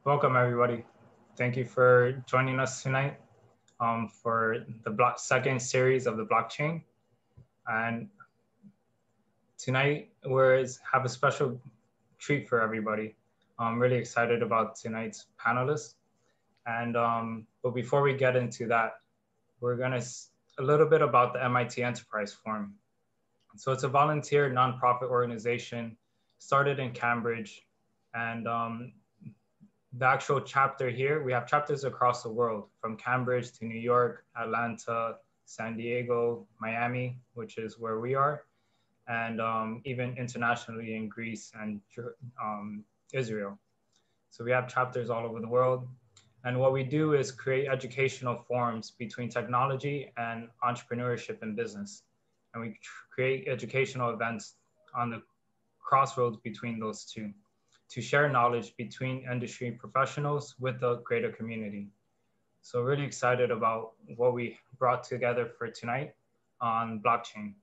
Welcome, everybody. Thank you for joining us tonight for the second series of the blockchain. And tonight we have a special treat for everybody. I'm really excited about tonight's panelists. And but before we get into that, we're gonna a little bit about the MIT Enterprise Forum. So it's a volunteer nonprofit organization started in Cambridge, and the actual chapter here, we have chapters across the world, from Cambridge to New York, Atlanta, San Diego, Miami, which is where we are, and even internationally in Greece and Israel. So we have chapters all over the world. And what we do is create educational forums between technology and entrepreneurship and business. And we create educational events on the crossroads between those two, to share knowledge between industry professionals with the greater community. So really excited about what we brought together for tonight on blockchain.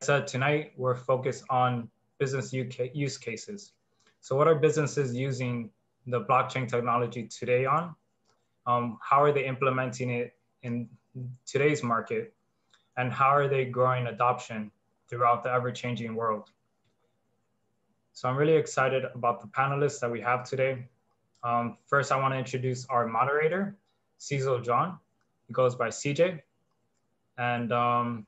So tonight we're focused on business use cases. So what are businesses using the blockchain technology today on? How are they implementing it in today's market? And how are they growing adoption throughout the ever-changing world? So I'm really excited about the panelists that we have today. First, I want to introduce our moderator, Cecil John. He goes by CJ. And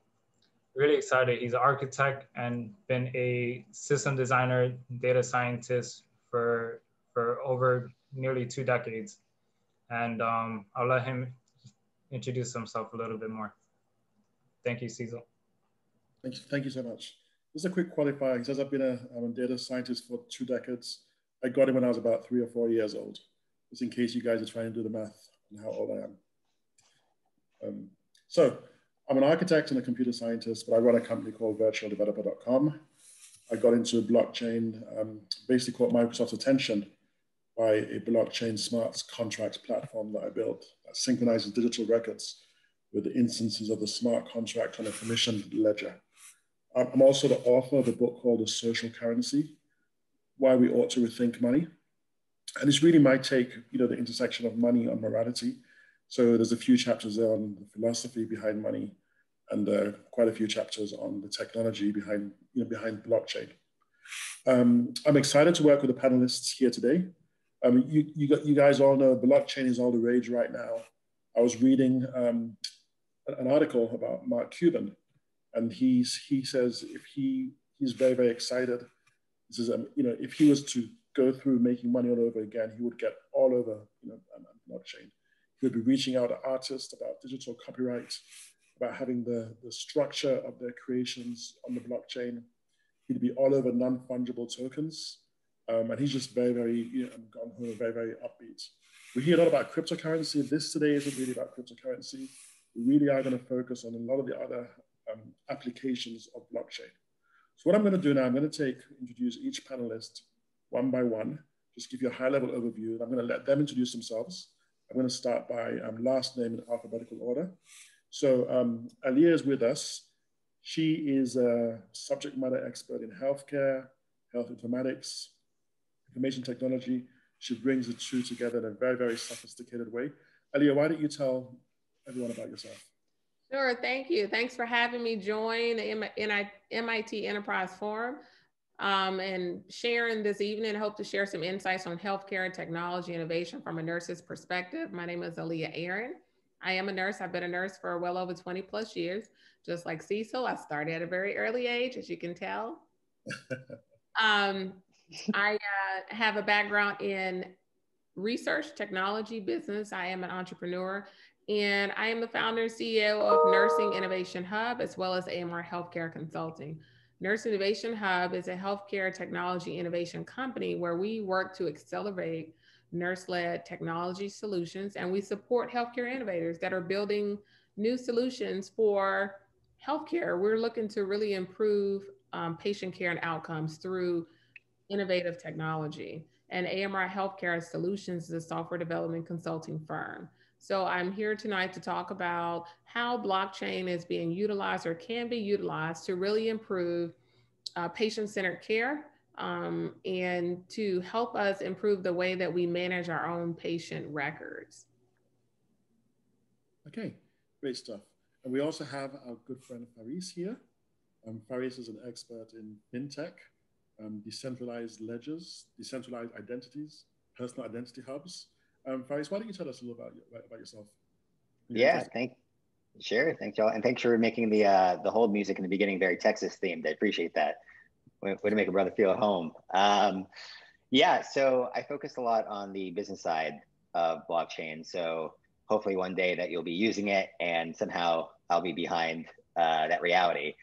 really excited. He's an architect and been a system designer, data scientist for over nearly 2 decades. And I'll let him introduce himself a little bit more. Thank you, Cecil. Thank you so much. Just a quick qualifier. He says I've been a data scientist for 2 decades. I got him when I was about 3 or 4 years old, just in case you guys are trying to do the math on how old I am. So I'm an architect and a computer scientist, but I run a company called virtualdeveloper.com. I got into blockchain, basically caught Microsoft's attention by a blockchain smart contracts platform that I built that synchronizes digital records with the instances of the smart contract on a permissioned ledger. I'm also the author of a book called The Social Currency, Why We Ought to Rethink Money. And it's really my take, the intersection of money and morality. So there's a few chapters there on the philosophy behind money and quite a few chapters on the technology behind blockchain. I'm excited to work with the panelists here today. You guys all know blockchain is all the rage right now. I was reading an article about Mark Cuban, and he says he's very, very excited. He says, if he was to go through making money all over again, he would get all over, blockchain. He would be reaching out to artists about digital copyright, about having the structure of their creations on the blockchain. He'd be all over non-fungible tokens. And he's just very, very, very, very upbeat. We hear a lot about cryptocurrency. This today isn't really about cryptocurrency. We really are going to focus on a lot of the other applications of blockchain. So what I'm going to do now, I'm going to introduce each panelist one by one, just give you a high-level overview. And I'm going to let them introduce themselves. I'm going to start by last name in alphabetical order. So Aliyah is with us. She is a subject matter expert in healthcare, health informatics, information technology. She brings the two together in a very, very sophisticated way. Aliyah, why don't you tell everyone about yourself? Sure, thank you. Thanks for having me join the MIT Enterprise Forum and sharing this evening. I hope to share some insights on healthcare and technology innovation from a nurse's perspective. My name is Aliyah Aaron. I am a nurse. I've been a nurse for well over 20 plus years. Just like Cecil, I started at a very early age, as you can tell. I have a background in research, technology, business. I am an entrepreneur, and I am the founder and CEO of Nursing Innovation Hub, as well as AMR Healthcare Consulting. Nurse Innovation Hub is a healthcare technology innovation company where we work to accelerate nurse-led technology solutions, and we support healthcare innovators that are building new solutions for healthcare. We're looking to really improve patient care and outcomes through innovative technology. And AMR Healthcare Solutions is a software development consulting firm. So I'm here tonight to talk about how blockchain is being utilized or can be utilized to really improve patient-centered care and to help us improve the way that we manage our own patient records. Okay, great stuff. And we also have our good friend Faris here. Faris is an expert in fintech, decentralized ledgers, decentralized identities, personal identity hubs. Faris, why don't you tell us a little about yourself? Yeah, sure. Thanks, y'all. And thanks for making the hold music in the beginning very Texas themed. I appreciate that. Way to make a brother feel at home. Yeah, so I focus a lot on the business side of blockchain. So hopefully one day that you'll be using it and somehow I'll be behind that reality.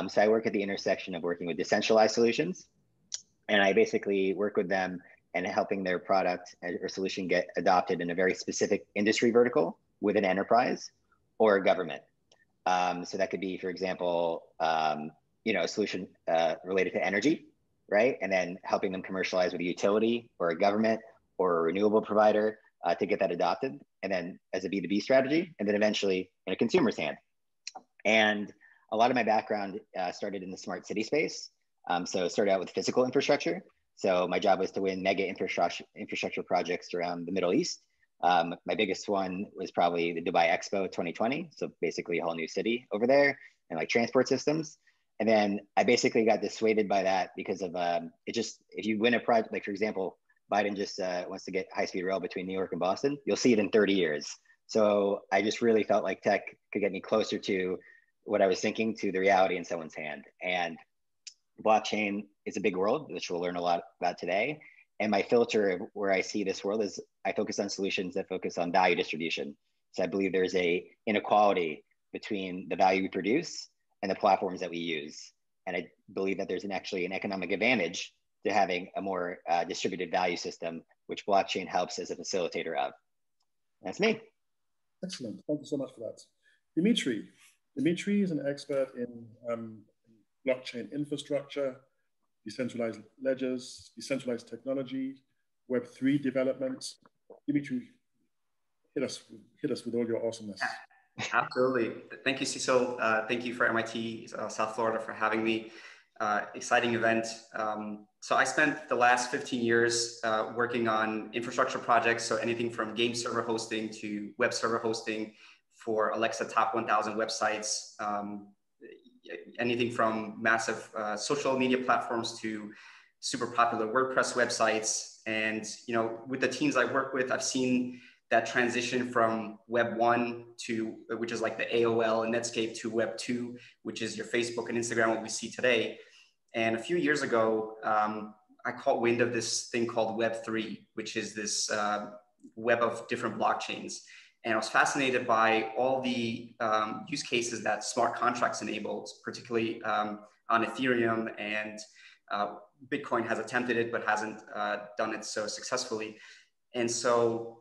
So I work at the intersection of working with decentralized solutions, and I basically work with them and helping their product or solution get adopted in a very specific industry vertical with an enterprise or a government. So that could be, for example, a solution related to energy, right? And then helping them commercialize with a utility or a government or a renewable provider to get that adopted. And then as a B2B strategy, and then eventually in a consumer's hand. And a lot of my background started in the smart city space. So it started out with physical infrastructure. So my job was to win mega infrastructure projects around the Middle East. My biggest one was probably the Dubai Expo 2020. So basically a whole new city over there and like transport systems. And then I basically got dissuaded by that because of if you win a project, like for example, Biden just wants to get high-speed rail between New York and Boston, you'll see it in 30 years. So I just really felt like tech could get me closer to what I was thinking, to the reality in someone's hand. And blockchain is a big world, which we'll learn a lot about today. And my filter of where I see this world is I focus on solutions that focus on value distribution. So I believe there's a inequality between the value we produce and the platforms that we use. And I believe that there's actually an economic advantage to having a more distributed value system, which blockchain helps as a facilitator of. That's me. Excellent. Thank you so much for that. Dimitri is an expert in blockchain infrastructure, decentralized ledgers, decentralized technology, Web3 development. Dimitri, hit us with all your awesomeness. Absolutely. Thank you, Cecil. Thank you for MIT South Florida for having me. Exciting event. So I spent the last 15 years working on infrastructure projects. So anything from game server hosting to web server hosting for Alexa top 1,000 websites, anything from massive social media platforms to super popular WordPress websites. And with the teams I work with, I've seen that transition from Web 1 to, which is like the AOL and Netscape, to Web 2, which is your Facebook and Instagram, what we see today. And a few years ago, I caught wind of this thing called Web 3, which is this web of different blockchains. And I was fascinated by all the use cases that smart contracts enabled, particularly on Ethereum, and Bitcoin has attempted it, but hasn't done it so successfully. And so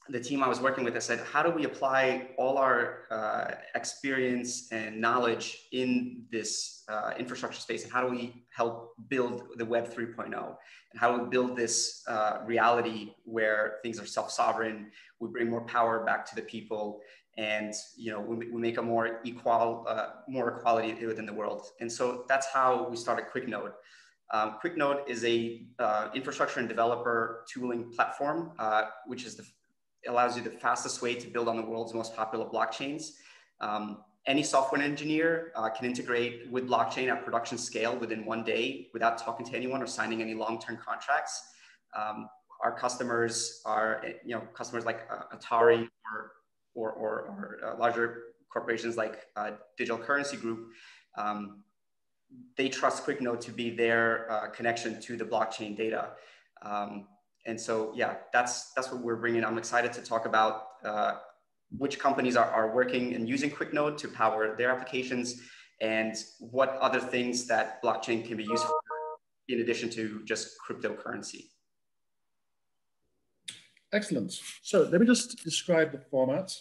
the team I was working with, I said, how do we apply all our experience and knowledge in this infrastructure space? And how do we help build the Web 3.0? And how do we build this reality where things are self-sovereign, we bring more power back to the people, and we make a more equality within the world. And so that's how we started QuickNode. QuickNode is a infrastructure and developer tooling platform, which is allows you the fastest way to build on the world's most popular blockchains. Any software engineer can integrate with blockchain at production scale within 1 day without talking to anyone or signing any long-term contracts. Our customers are customers like Atari or larger corporations like Digital Currency Group. They trust QuickNode to be their connection to the blockchain data. And so, yeah, that's what we're bringing. I'm excited to talk about which companies are working and using QuickNode to power their applications, and what other things that blockchain can be used for in addition to just cryptocurrency. Excellent. So let me just describe the format.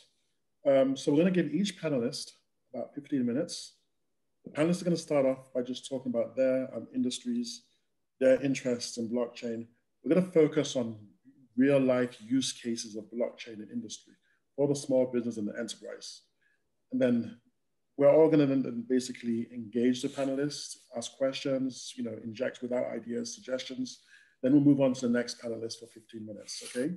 So we're going to give each panelist about 15 minutes. The panelists are going to start off by just talking about their industries, their interests in blockchain. We're going to focus on real life use cases of blockchain in industry for the small business and the enterprise. And then We're all going to basically engage the panelists, ask questions, inject with our ideas, suggestions. Then we'll move on to the next panelist for 15 minutes, okay?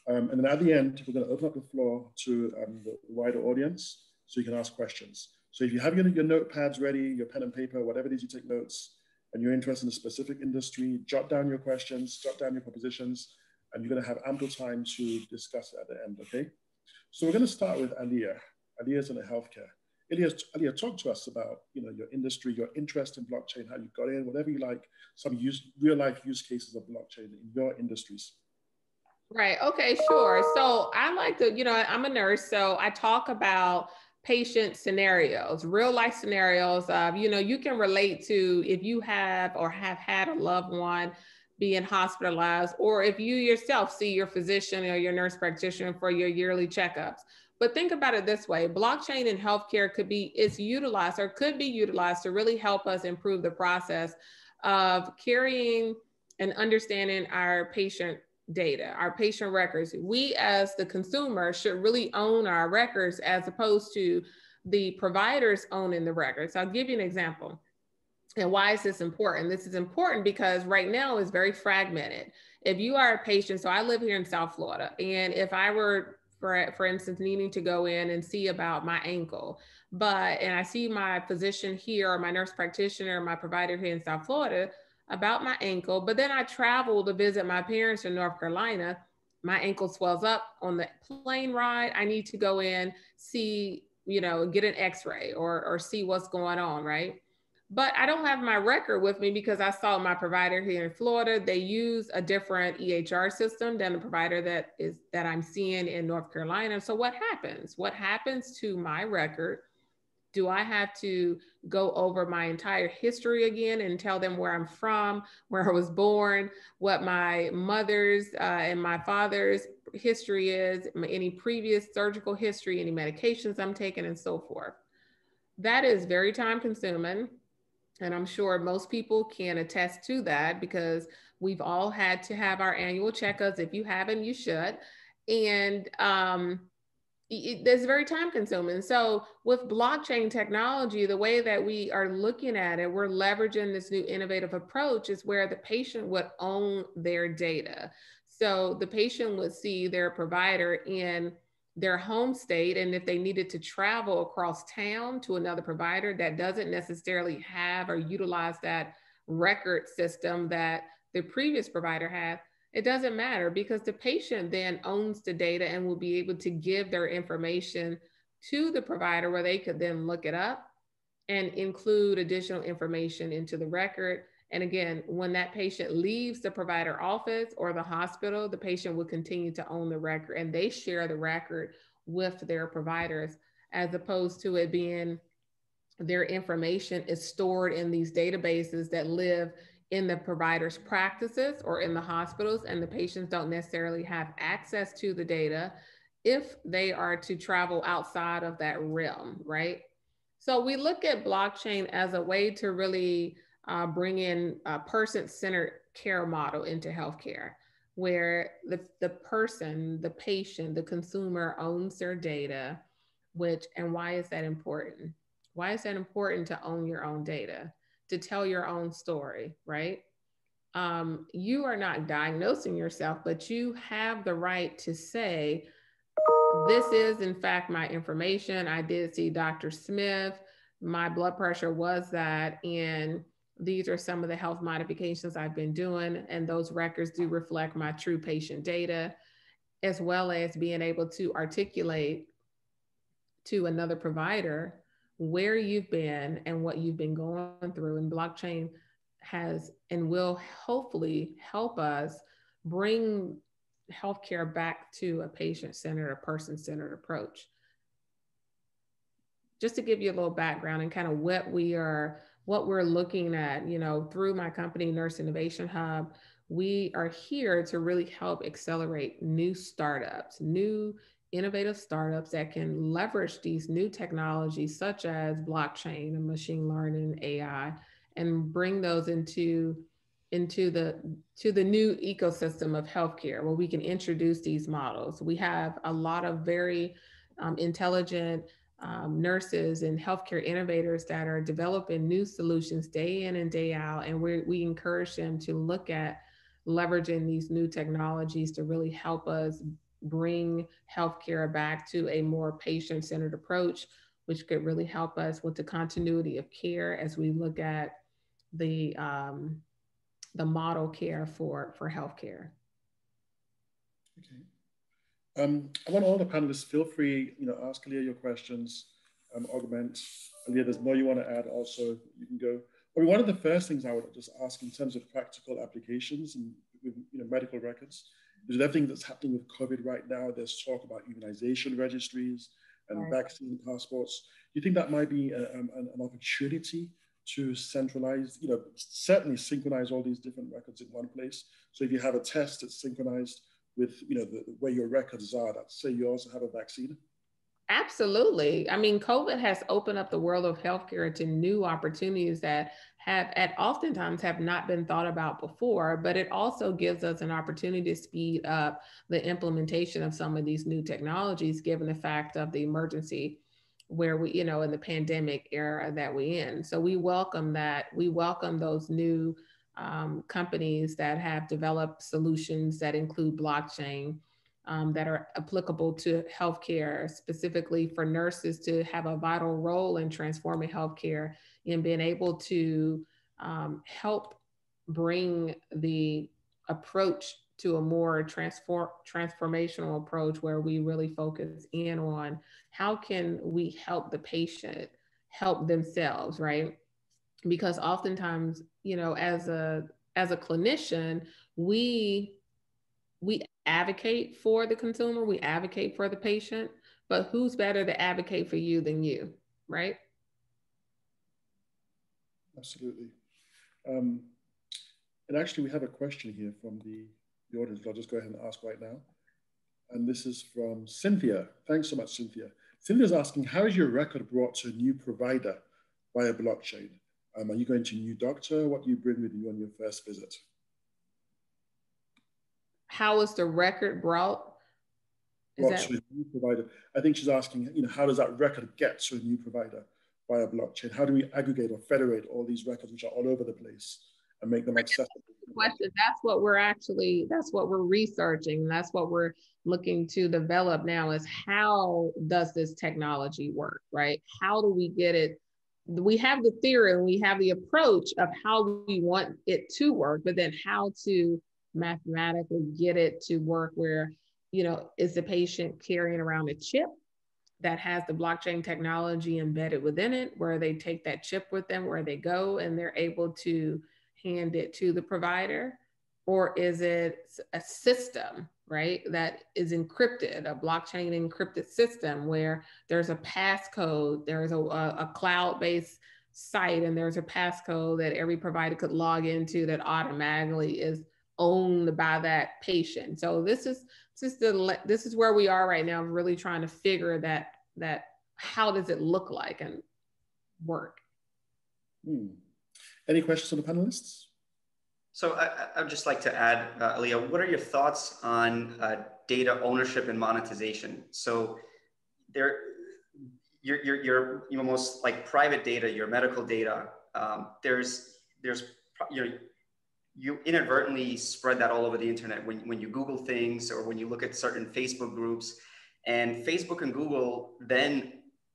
And then at the end, we're going to open up the floor to the wider audience so you can ask questions. So if you have your notepads ready, your pen and paper, whatever it is you take notes, and you're interested in a specific industry, jot down your questions, jot down your propositions, and you're going to have ample time to discuss it at the end, okay? So we're going to start with Aliyah. Aliyah's in healthcare. Aliyah, talk to us about your industry, your interest in blockchain, how you got in, whatever you like, some real life use cases of blockchain in your industries. Right. Okay, sure. So I like to, I'm a nurse, so I talk about patient scenarios, real life scenarios of, you can relate to if you have or have had a loved one being hospitalized, or if you yourself see your physician or your nurse practitioner for your yearly checkups. But think about it this way, blockchain in healthcare could be utilized to really help us improve the process of carrying and understanding our patient data, our patient records. We as the consumer should really own our records as opposed to the providers owning the records. I'll give you an example. And why is this important? This is important because right now it's very fragmented. If you are a patient, so I live here in South Florida, and if I were, for instance, needing to go in and see about my ankle, and I see my physician here or my nurse practitioner or my provider here in South Florida about my ankle, but then I travel to visit my parents in North Carolina, my ankle swells up on the plane ride, I need to go in, see, get an x-ray or see what's going on, right? But I don't have my record with me because I saw my provider here in Florida. They use a different EHR system than the provider that I'm seeing in North Carolina. So what happens? What happens to my record? Do I have to go over my entire history again and tell them where I'm from, where I was born, what my mother's and my father's history is, any previous surgical history, any medications I'm taking, and so forth? That is very time consuming. And I'm sure most people can attest to that because we've all had to have our annual checkups. If you haven't, you should. And it's very time consuming. So with blockchain technology, the way that we are looking at it, we're leveraging this new innovative approach is where the patient would own their data. So the patient would see their provider in their home state, and if they needed to travel across town to another provider that doesn't necessarily have or utilize that record system that the previous provider had, it doesn't matter because the patient then owns the data and will be able to give their information to the provider where they could then look it up and include additional information into the record. And again, when that patient leaves the provider office or the hospital, the patient will continue to own the record and they share the record with their providers, as opposed to it being their information is stored in these databases that live in the provider's practices or in the hospitals, and the patients don't necessarily have access to the data if they are to travel outside of that realm, right? So we look at blockchain as a way to really bring in a person-centered care model into healthcare, where the person, the patient, the consumer owns their data, and why is that important? Why is that important to own your own data, to tell your own story, right? You are not diagnosing yourself, but you have the right to say, this is in fact my information. I did see Dr. Smith. My blood pressure was that, and these are some of the health modifications I've been doing. And those records do reflect my true patient data, as well as being able to articulate to another provider where you've been and what you've been going through. And blockchain has and will hopefully help us bring healthcare back to a patient-centered, a person-centered approach. Just to give you a little background and kind of what we're looking at, through my company, Nurse Innovation Hub, we are here to really help accelerate new startups, new innovative startups that can leverage these new technologies such as blockchain and machine learning, AI, and bring those into the new ecosystem of healthcare where we can introduce these models. We have a lot of very intelligent nurses and healthcare innovators that are developing new solutions day in and day out. And we encourage them to look at leveraging these new technologies to really help us bring healthcare back to a more patient-centered approach, which could really help us with the continuity of care as we look at the model care for healthcare. Okay. I want all the panelists, feel free, ask Leah your questions, augment. Leah, there's more you want to add also, you can go. I mean, one of the first things I would just ask in terms of practical applications and with medical records, is everything that's happening with COVID right now, there's talk about immunization registries and vaccine passports. Do you think that might be an opportunity to centralize, certainly synchronize all these different records in one place? So if you have a test that's synchronized with where your records are, that say you also have a vaccine? Absolutely. I mean, COVID has opened up the world of healthcare to new opportunities that oftentimes have not been thought about before, but it also gives us an opportunity to speed up the implementation of some of these new technologies, given the fact of the emergency where we, in the pandemic era that we in. So we welcome that. We welcome those new companies that have developed solutions that include blockchain, that are applicable to healthcare, specifically for nurses to have a vital role in transforming healthcare and being able to help bring the approach to a more transformational approach where we really focus in on how can we help the patient help themselves, right? Because oftentimes, as a clinician, we advocate for the consumer, we advocate for the patient, but who's better to advocate for you than you, right? Absolutely. And actually, we have a question here from the audience. I'll just go ahead and ask right now. And this is from Cynthia. Thanks so much, Cynthia. Cynthia's asking, how is your record brought to a new provider via blockchain? Are you going to a new doctor? What do you bring with you on your first visit? How is the record brought? To a new provider. I think she's asking, how does that record get to a new provider via blockchain? How do we aggregate or federate all these records which are all over the place and make them accessible? Question. That's what we're researching. That's what we're looking to develop now, is how does this technology work, right? How do we get it? We have the theory and we have the approach of how we want it to work, but then how to mathematically get it to work where, is the patient carrying around a chip that has the blockchain technology embedded within it, where they take that chip with them where they go and they're able to hand it to the provider? Or is it a system, right, that is encrypted, a blockchain encrypted system where there's a passcode, there's a cloud-based site, and there's a passcode that every provider could log into that automatically is owned by that patient? So this is where we are right now, really trying to figure that how does it look like and work. Any questions on the panelists? So I would just like to add, Aliyah, what are your thoughts on data ownership and monetization? So your most like private data, your medical data, you inadvertently spread that all over the internet when you Google things or when you look at certain Facebook groups, and Facebook and Google then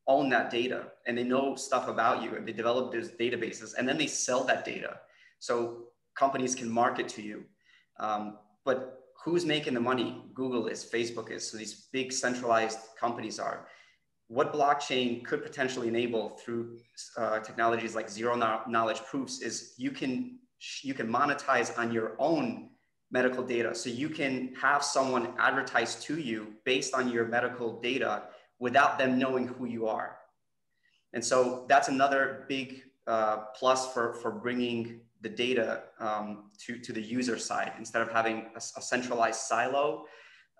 own that data and they know stuff about you and they develop those databases and then they sell that data. So companies can market to you. But who's making the money? Google is, Facebook is. So these big centralized companies are. What blockchain could potentially enable through technologies like zero knowledge proofs is you can monetize on your own medical data. So you can have someone advertise to you based on your medical data without them knowing who you are. And so that's another big plus for bringing the data to the user side, instead of having a centralized silo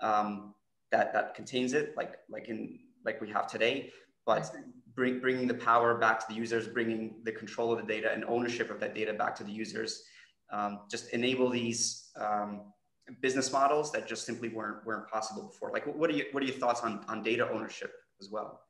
that contains it, like we have today, but bringing the power back to the users, bringing the control of the data and ownership of that data back to the users, just enable these business models that just simply weren't possible before. Like, what are your thoughts on data ownership as well?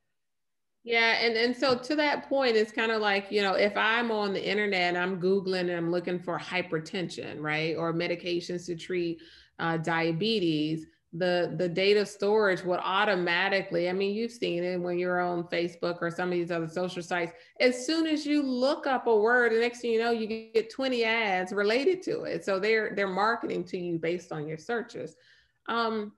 Yeah, and so to that point, it's kind of like, you know, if I'm on the internet, I'm Googling and I'm looking for hypertension, right? Or medications to treat diabetes, the data storage would automatically, I mean, you've seen it when you're on Facebook or some of these other social sites. As soon as you look up a word, the next thing you know, you get 20 ads related to it. So they're marketing to you based on your searches. Um,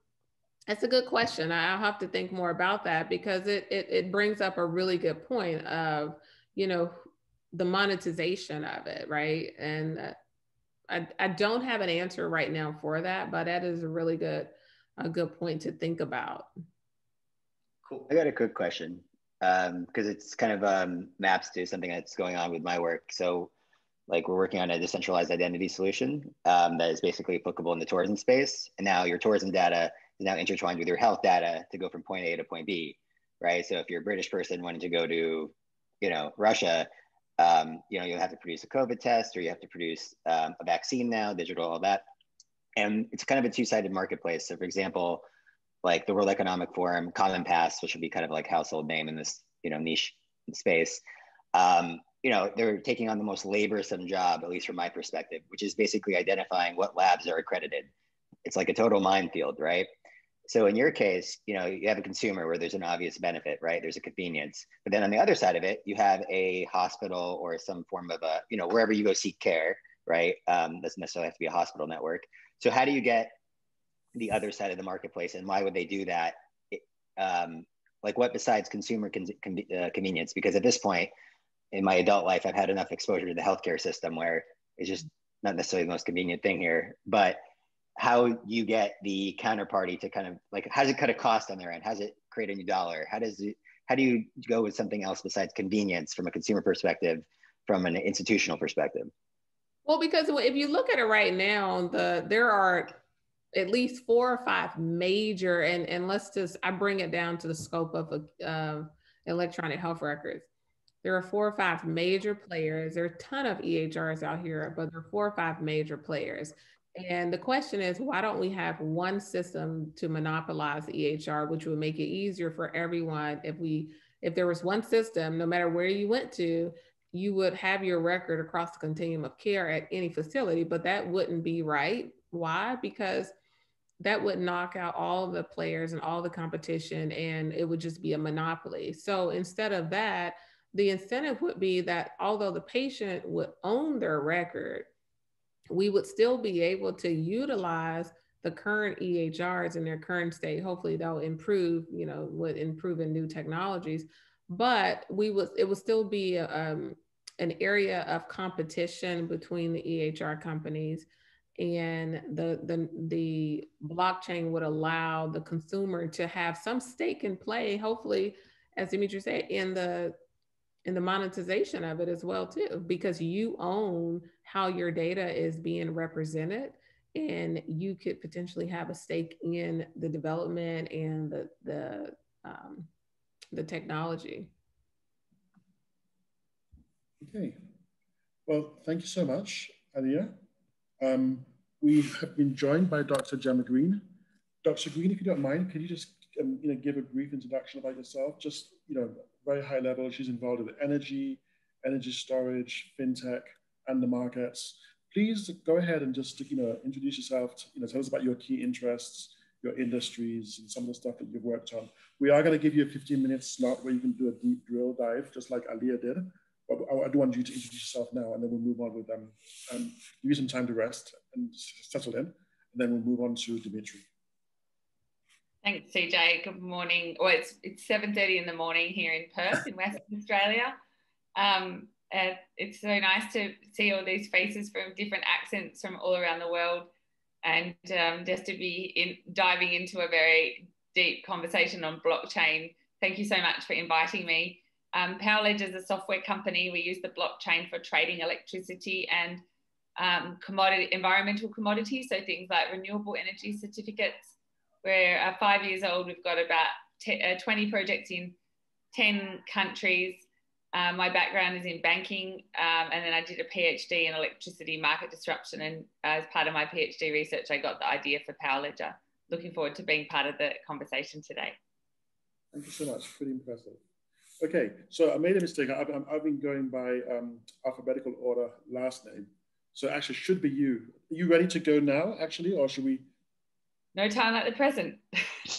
that's a good question. I'll have to think more about that because it brings up a really good point of, you know, the monetization of it, right? And I don't have an answer right now for that, but that is a good point to think about. Cool. I got a quick question because it's kind of maps to something that's going on with my work. So like we're working on a decentralized identity solution that is basically applicable in the tourism space. And now your tourism data is now intertwined with your health data to go from point A to point B, right? So if you're a British person wanting to go to, you know, Russia, you know, you'll have to produce a COVID test or you have to produce a vaccine now, digital, all that. And it's kind of a two-sided marketplace. So for example, like the World Economic Forum, Common Pass, which would be kind of like household name in this, you know, niche space. You know, they're taking on the most laborsome job, at least from my perspective, which is basically identifying what labs are accredited. It's like a total minefield, right? So in your case, you know, you have a consumer where there's an obvious benefit, right? There's a convenience. But then on the other side of it, you have a hospital or some form of a, you know, wherever you go seek care, right? Doesn't necessarily have to be a hospital network. So how do you get the other side of the marketplace, and why would they do that? Like what besides consumer convenience? Because at this point in my adult life, I've had enough exposure to the healthcare system where it's just not necessarily the most convenient thing here. But how you get the counterparty to kind of like, how does it cut a cost on their end? How does it create a new dollar? How do you go with something else besides convenience from a consumer perspective, from an institutional perspective? Well, because if you look at it right now, there are at least 4 or 5 major, and let's just, I bring it down to the scope of electronic health records. There are 4 or 5 major players. There are a ton of EHRs out here, but there are 4 or 5 major players. And the question is, why don't we have one system to monopolize the EHR, which would make it easier for everyone? If there was one system, no matter where you went to, you would have your record across the continuum of care at any facility, but that wouldn't be right. Why? Because that would knock out all the players and all the competition, and it would just be a monopoly. So instead of that, the incentive would be that although the patient would own their record, we would still be able to utilize the current EHRs in their current state. Hopefully they'll improve, you know, would improve in new technologies, but it would still be an area of competition between the EHR companies, and the blockchain would allow the consumer to have some stake in play, hopefully, as Dimitri said, in the monetization of it as well too, because you own how your data is being represented, and you could potentially have a stake in the development and the technology. Okay, well, thank you so much, Alia. We have been joined by Dr. Gemma Green. Dr. Green, if you don't mind, could you just give a brief introduction about yourself? Just, very high level. She's involved with energy storage, fintech, and the markets. Please go ahead and just, introduce yourself. Tell us about your key interests, your industries, and some of the stuff that you've worked on. We are going to give you a 15-minute slot where you can do a deep drill dive, just like Alia did. But I do want you to introduce yourself now, and then we'll move on with them. Give you some time to rest and settle in, and then we'll move on to Dimitri. Thanks, CJ. Good morning. Well, it's 7:30 in the morning here in Perth, in Western Australia. It's so nice to see all these faces from different accents from all around the world, and just to be diving into a very deep conversation on blockchain. Thank you so much for inviting me. PowerLedge is a software company. We use the blockchain for trading electricity and environmental commodities, so things like renewable energy certificates. We're 5 years old. We've got about 20 projects in 10 countries. My background is in banking, and then I did a PhD in electricity market disruption. And as part of my PhD research, I got the idea for PowerLedger. Looking forward to being part of the conversation today. Thank you so much. Pretty impressive. Okay, so I made a mistake. I've been going by alphabetical order last name. So actually should be you. Are you ready to go now, actually, or should we? No time like the present.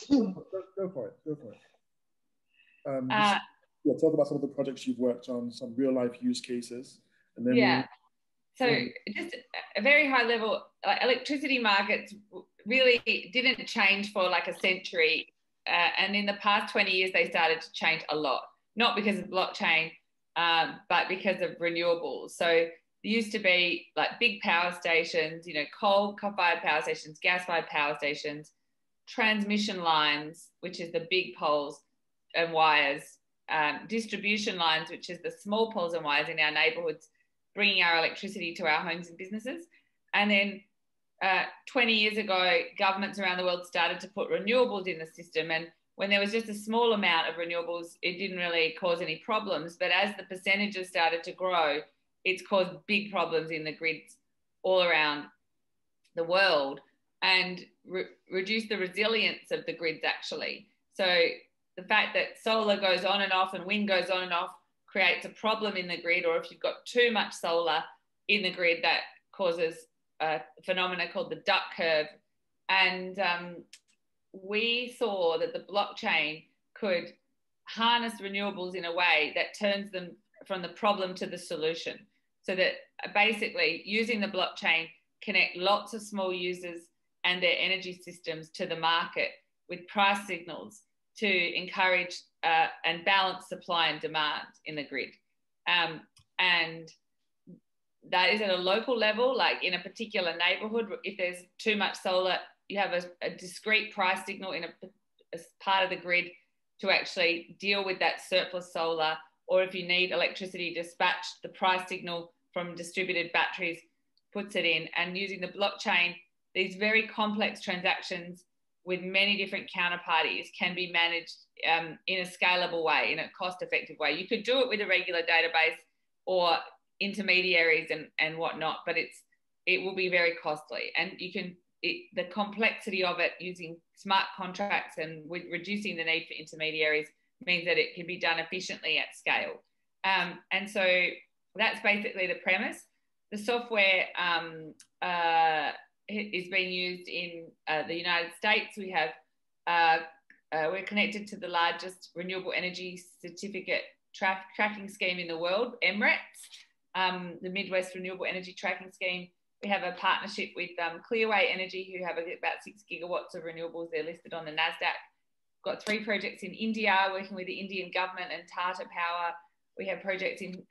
Go for it. Go for it. Yeah, talk about some of the projects you've worked on, some real life use cases, and then yeah. So just a very high level, like electricity markets really didn't change for like a century. And in the past 20 years, they started to change a lot, not because of blockchain, but because of renewables. So there used to be like big power stations, you know, coal-fired power stations, gas-fired power stations, transmission lines, which is the big poles and wires, distribution lines, which is the small poles and wires in our neighborhoods, bringing our electricity to our homes and businesses. And then 20 years ago, governments around the world started to put renewables in the system. And when there was just a small amount of renewables, it didn't really cause any problems. But as the percentages started to grow, it's caused big problems in the grids all around the world and reduced the resilience of the grids, actually. So the fact that solar goes on and off and wind goes on and off creates a problem in the grid, or if you've got too much solar in the grid, that causes a phenomena called the duck curve. And we saw that the blockchain could harness renewables in a way that turns them from the problem to the solution. So that basically using the blockchain, connect lots of small users and their energy systems to the market with price signals to encourage and balance supply and demand in the grid. And that is at a local level, like in a particular neighborhood. If there's too much solar, you have a discrete price signal in a part of the grid to actually deal with that surplus solar. Or if you need electricity dispatched, the price signal from distributed batteries puts it in. And using the blockchain, these very complex transactions with many different counterparties can be managed in a scalable way, in a cost-effective way. You could do it with a regular database or intermediaries and whatnot, but it will be very costly. And the complexity of it using smart contracts and with reducing the need for intermediaries means that it can be done efficiently at scale. And so that's basically the premise. The software is being used in the United States. We have we're connected to the largest renewable energy certificate tracking scheme in the world, MRETS, the Midwest Renewable Energy Tracking Scheme. We have a partnership with Clearway Energy, who have about 6 gigawatts of renewables. They're listed on the NASDAQ. We've got 3 projects in India, working with the Indian government and Tata Power. We have projects in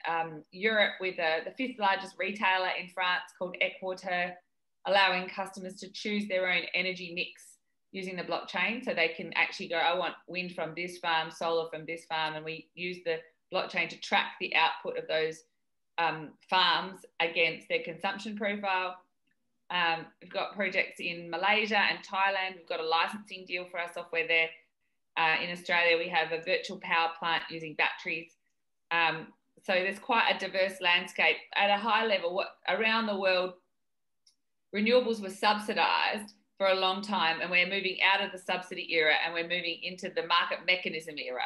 Europe with the 5th largest retailer in France called Equateur, allowing customers to choose their own energy mix using the blockchain. So they can actually go, I want wind from this farm, solar from this farm, and we use the blockchain to track the output of those farms against their consumption profile. We've got projects in Malaysia and Thailand. We've got a licensing deal for our software there. In Australia, we have a virtual power plant using batteries. So there's quite a diverse landscape. At a high level, around the world, renewables were subsidized for a long time, and we're moving out of the subsidy era and we're moving into the market mechanism era.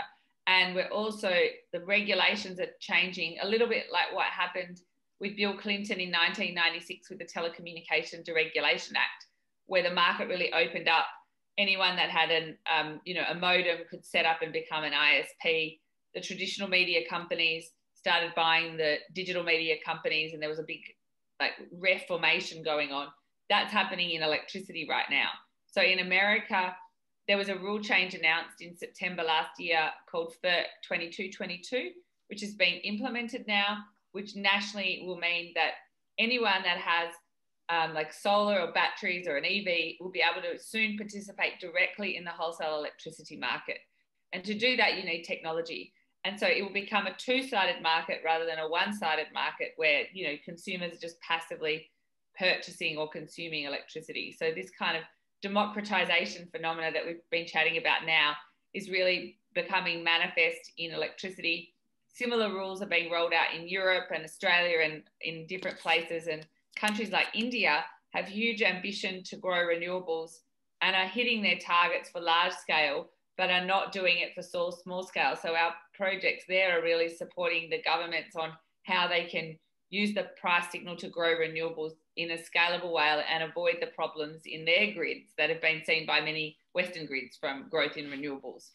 And we're also, the regulations are changing a little bit like what happened with Bill Clinton in 1996 with the Telecommunication Deregulation Act, where the market really opened up. Anyone that had a modem could set up and become an ISP. The traditional media companies started buying the digital media companies, and there was a big reformation going on. That's happening in electricity right now. So in America, there was a rule change announced in September last year called FERC 2222, which is being implemented now, which nationally will mean that anyone that has solar or batteries or an EV will be able to soon participate directly in the wholesale electricity market. And to do that, you need technology. And so it will become a two-sided market rather than a one-sided market where, consumers are just passively purchasing or consuming electricity. So this kind of democratization phenomena that we've been chatting about now is really becoming manifest in electricity. Similar rules are being rolled out in Europe and Australia and in different places. And countries like India have huge ambition to grow renewables and are hitting their targets for large scale but are not doing it for small scale. So our projects there are really supporting the governments on how they can use the price signal to grow renewables in a scalable way and avoid the problems in their grids that have been seen by many Western grids from growth in renewables.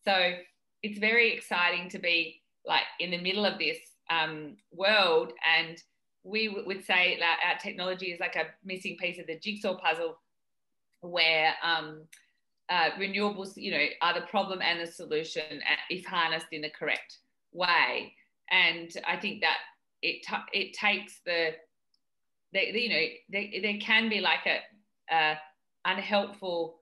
So it's very exciting to be like in the middle of this world, and we would say that our technology is like a missing piece of the jigsaw puzzle, where renewables, you know, are the problem and the solution if harnessed in the correct way. And I think that it takes you know, there can be like a unhelpful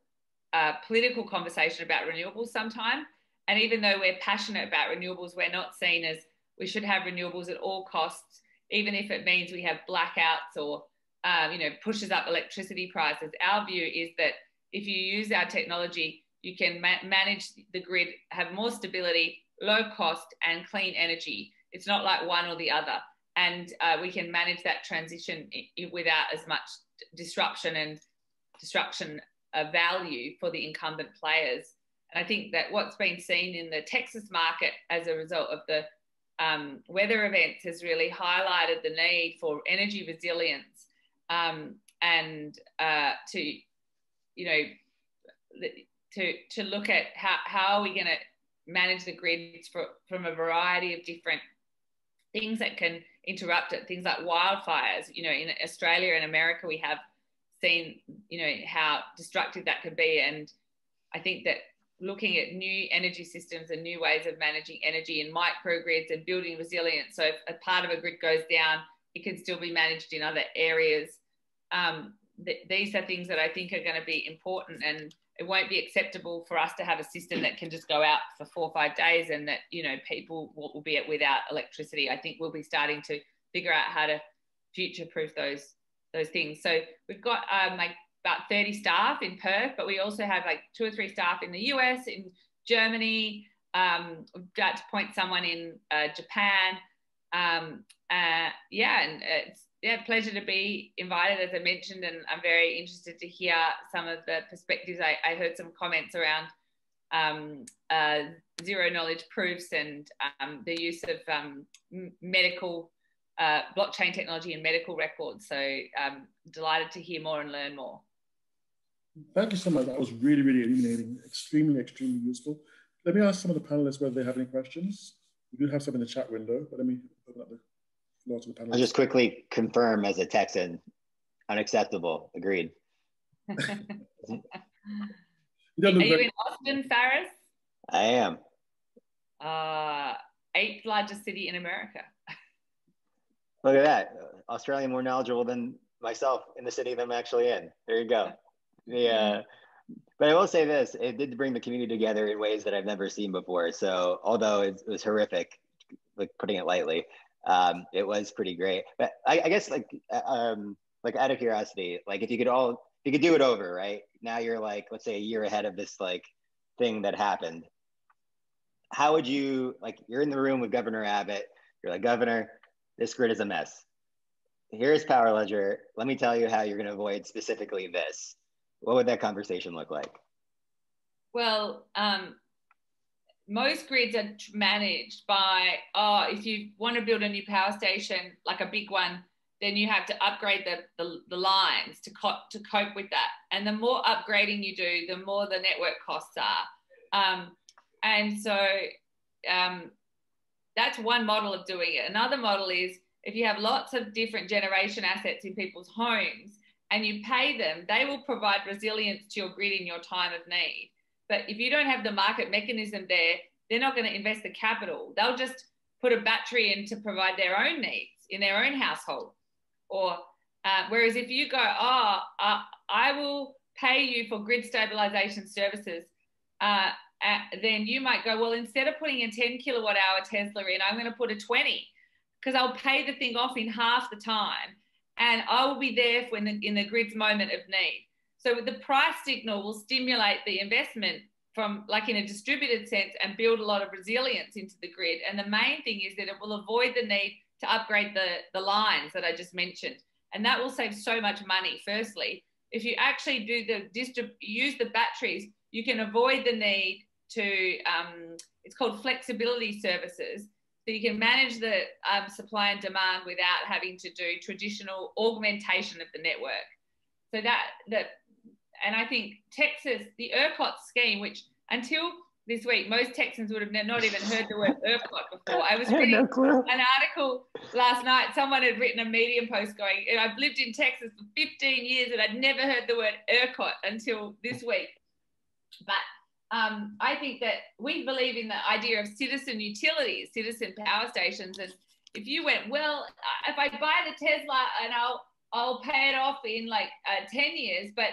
political conversation about renewables sometimes. And even though we're passionate about renewables, we're not seen as we should have renewables at all costs, even if it means we have blackouts or, you know, pushes up electricity prices. Our view is that if you use our technology, you can manage the grid, have more stability, low cost, and clean energy. It's not like one or the other. And we can manage that transition without as much disruption and destruction of value for the incumbent players. And I think that what's been seen in the Texas market as a result of the weather events has really highlighted the need for energy resilience and to, you know, to look at how are we going to manage the grids from a variety of different things that can interrupt it, things like wildfires. You know, in Australia and America, we have seen, you know, how destructive that could be. And I think that looking at new energy systems and new ways of managing energy in microgrids and building resilience, so if a part of a grid goes down, it can still be managed in other areas. These are things that I think are going to be important, and it won't be acceptable for us to have a system that can just go out for 4 or 5 days and that, you know, people will be without electricity. I think we'll be starting to figure out how to future-proof those things. So we've got like about 30 staff in Perth, but we also have like 2 or 3 staff in the US, in Germany. We've got to point someone in Japan. And it's pleasure to be invited, as I mentioned, and I'm very interested to hear some of the perspectives. I heard some comments around zero knowledge proofs and the use of medical blockchain technology in medical records. So I'm delighted to hear more and learn more. Thank you so much. That was really, really illuminating, extremely, extremely useful. Let me ask some of the panelists whether they have any questions. We do have some in the chat window, but let me open up the floor to the panelists. I'll just quickly confirm as a Texan, unacceptable, agreed. Are you in Austin, Faris? I am. 8th largest city in America. Look at that. Australia more knowledgeable than myself in the city that I'm actually in. There you go. But I will say this, it did bring the community together in ways that I've never seen before. So although it was horrific, like putting it lightly, it was pretty great. But I guess like out of curiosity, like if you could do it over, right? Now you're like, let's say a year ahead of this like thing that happened. How would you, like, you're in the room with Governor Abbott, you're like, Governor, this grid is a mess. Here's Power Ledger. Let me tell you how you're going to avoid specifically this. What would that conversation look like? Well, most grids are managed by, if you want to build a new power station, like a big one, then you have to upgrade the lines to cope with that. And the more upgrading you do, the more the network costs are. And so that's one model of doing it. Another model is if you have lots of different generation assets in people's homes, and you pay them, they will provide resilience to your grid in your time of need. But if you don't have the market mechanism there, they're not going to invest the capital. They'll just put a battery in to provide their own needs in their own household. Or whereas if you go, I will pay you for grid stabilization services, then you might go, well, instead of putting a 10 kilowatt hour Tesla in, I'm going to put a 20 because I'll pay the thing off in half the time. And I will be there in the grid's moment of need. So the price signal will stimulate the investment from like in a distributed sense and build a lot of resilience into the grid. And the main thing is that it will avoid the need to upgrade the lines that I just mentioned. And that will save so much money. Firstly, if you actually do use the batteries, you can avoid the need to it's called flexibility services. So you can manage the supply and demand without having to do traditional augmentation of the network. So and I think Texas, the ERCOT scheme, which until this week, most Texans would have not even heard the word ERCOT before. I was reading an article last night. Someone had written a Medium post going, I've lived in Texas for 15 years and I'd never heard the word ERCOT until this week. But I think that we believe in the idea of citizen utilities, citizen power stations. And if you went, well, if I buy the Tesla and I'll pay it off in like 10 years, but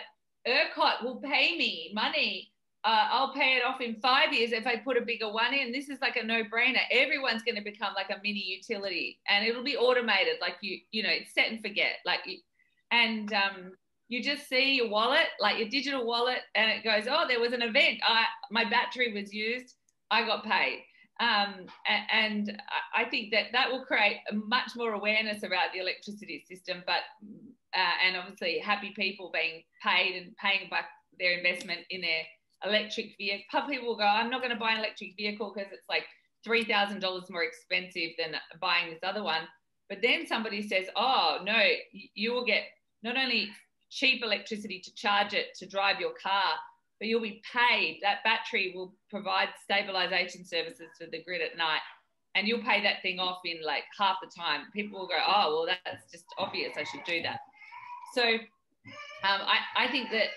ERCOT will pay me money. I'll pay it off in 5 years if I put a bigger one in. This is like a no-brainer. Everyone's going to become like a mini utility, and it'll be automated. Like you know, it's set and forget. You just see your wallet, like your digital wallet, and it goes, oh, there was an event. My battery was used. I got paid. And I think that will create a much more awareness about the electricity system, and obviously happy people being paid and paying back their investment in their electric vehicle. People will go, I'm not going to buy an electric vehicle because it's like $3,000 more expensive than buying this other one. But then somebody says, oh, no, you will get not only cheap electricity to charge it to drive your car, but you'll be paid. That battery will provide stabilization services to the grid at night, and you'll pay that thing off in like half the time. People will go, oh, well, that's just obvious. I should do that. So I think that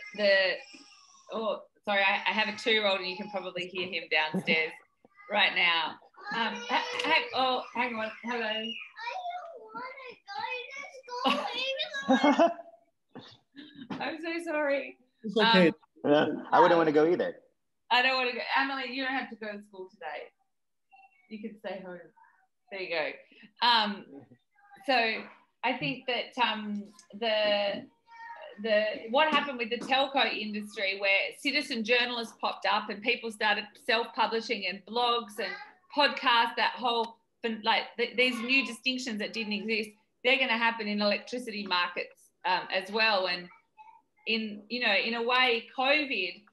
sorry, I have a 2-year-old and you can probably hear him downstairs right now. Hang on, hello. I'm so sorry. It's okay. I wouldn't want to go either. I don't want to go. Emily, you don't have to go to school today. You can stay home. There you go. So I think that what happened with the telco industry, where citizen journalists popped up and people started self-publishing and blogs and podcasts, that whole, like these new distinctions that didn't exist, they're going to happen in electricity markets as well. And in a way, COVID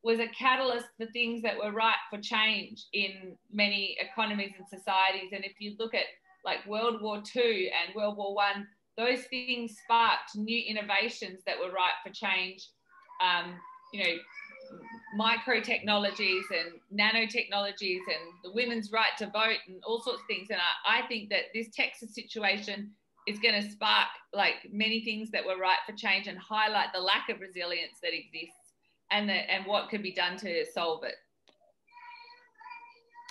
was a catalyst for things that were ripe for change in many economies and societies. And if you look at like World War II and World War I, those things sparked new innovations that were ripe for change. Micro technologies and nanotechnologies and the women's right to vote and all sorts of things. And I think that this Texas situation is going to spark like many things that were ripe for change and highlight the lack of resilience that exists and what could be done to solve it.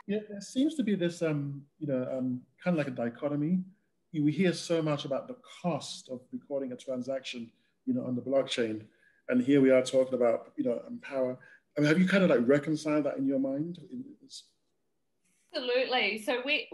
Yeah, there seems to be this, kind of like a dichotomy. We hear so much about the cost of recording a transaction, on the blockchain, and here we are talking about, power. I mean, have you kind of like reconciled that in your mind? Absolutely. So we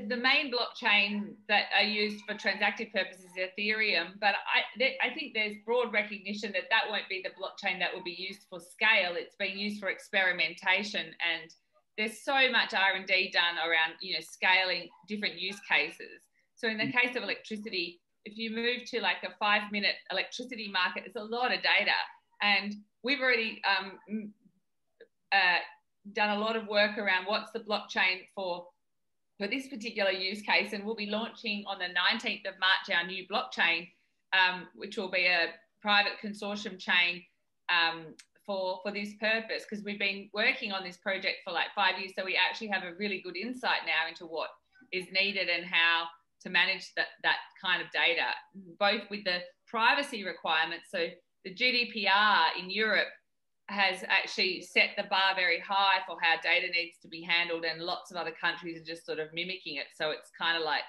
the main blockchain that are used for transactive purposes is Ethereum, but I think there's broad recognition that won't be the blockchain that will be used for scale. It's being used for experimentation, and there's so much R&D done around, scaling different use cases. So in the case of electricity, if you move to like a 5-minute electricity market, it's a lot of data. And we've already done a lot of work around what's the blockchain for this particular use case. And we'll be launching on the 19th of March our new blockchain, which will be a private consortium chain for this purpose, because we've been working on this project for like 5 years. So we actually have a really good insight now into what is needed and how to manage that kind of data, both with the privacy requirements. So the GDPR in Europe has actually set the bar very high for how data needs to be handled, and lots of other countries are just sort of mimicking it. So it's kind of like,